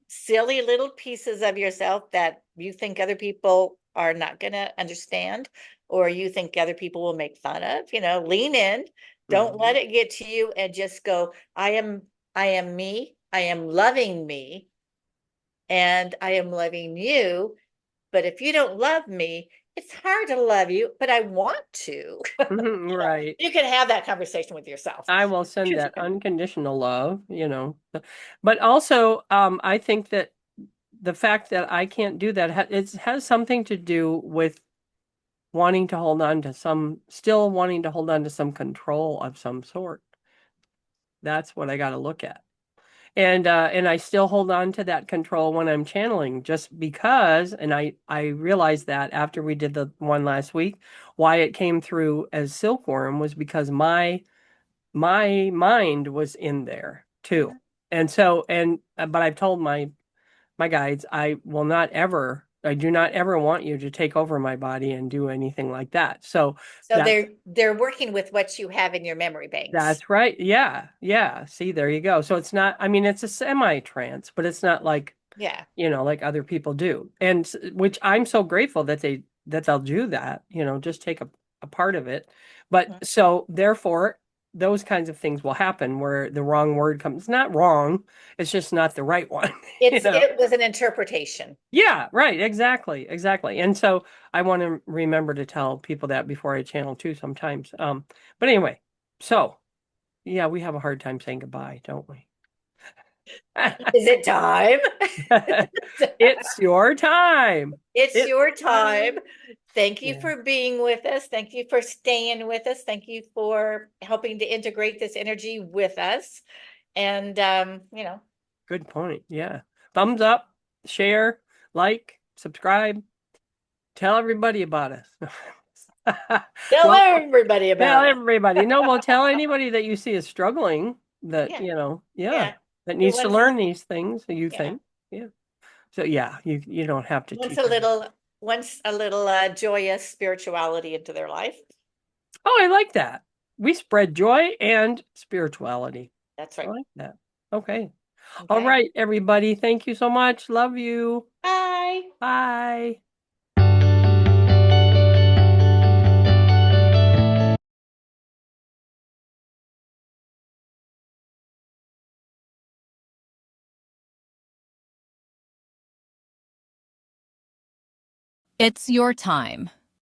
silly little pieces of yourself that you think other people are not going to understand, or you think other people will make fun of. Lean in, don't let
Mhm.
it get to you, and just go, I am me, I am loving me, and I am loving you. But if you don't love me, it's hard to love you, but I want to.
Right.
You can have that conversation with yourself.
I will send that unconditional love. But also, I think that the fact that I can't do that it has something to do with still wanting to hold on to some control of some sort. That's what I got to look at. And I still hold on to that control when I'm channeling just because, and I realized that after we did the one last week, why it came through as silkworm was because my mind was in there too. And so, but I've told my guides, I do not ever want you to take over my body and do anything like that. So
So they're working with what you have in your memory banks.
that's right. Yeah. Yeah. See, there you go. So it's not, I mean, it's a semi-trance, but it's not like,
Yeah.
like other people do. And which I'm so grateful that they'll do that, just take a part of it. But
Mhm.
so therefore, those kinds of things will happen where the wrong word comes. It's not wrong. It's just not the right one,
It was an interpretation.
Yeah, right. Exactly. Exactly. And so I want to remember to tell people that before I channel too sometimes. But anyway, so yeah, we have a hard time saying goodbye, don't we?
Is it time?
It's your time.
It's
It's
your time. Thank you
Yeah.
for being with us. Thank you for staying with us. Thank you for helping to integrate this energy with us. And
Good point. Yeah. Thumbs up, share, like, subscribe, tell everybody about us.
tell
Well,
everybody
tell
about it.
everybody. No, well, tell anybody that you see is struggling that,
Yeah,
yeah,
yeah.
that
Who
needs to
wants
learn these things, you
yeah.
think. Yeah. So yeah, you don't have to
Wants
teach
a
them.
little wants a little joyous spirituality into their life.
Oh, I like that. We spread joy and spirituality.
That's
I
right.
like that. Okay. All
Okay.
right, everybody. Thank you so much. Love you.
Bye.
Bye.
It's your time.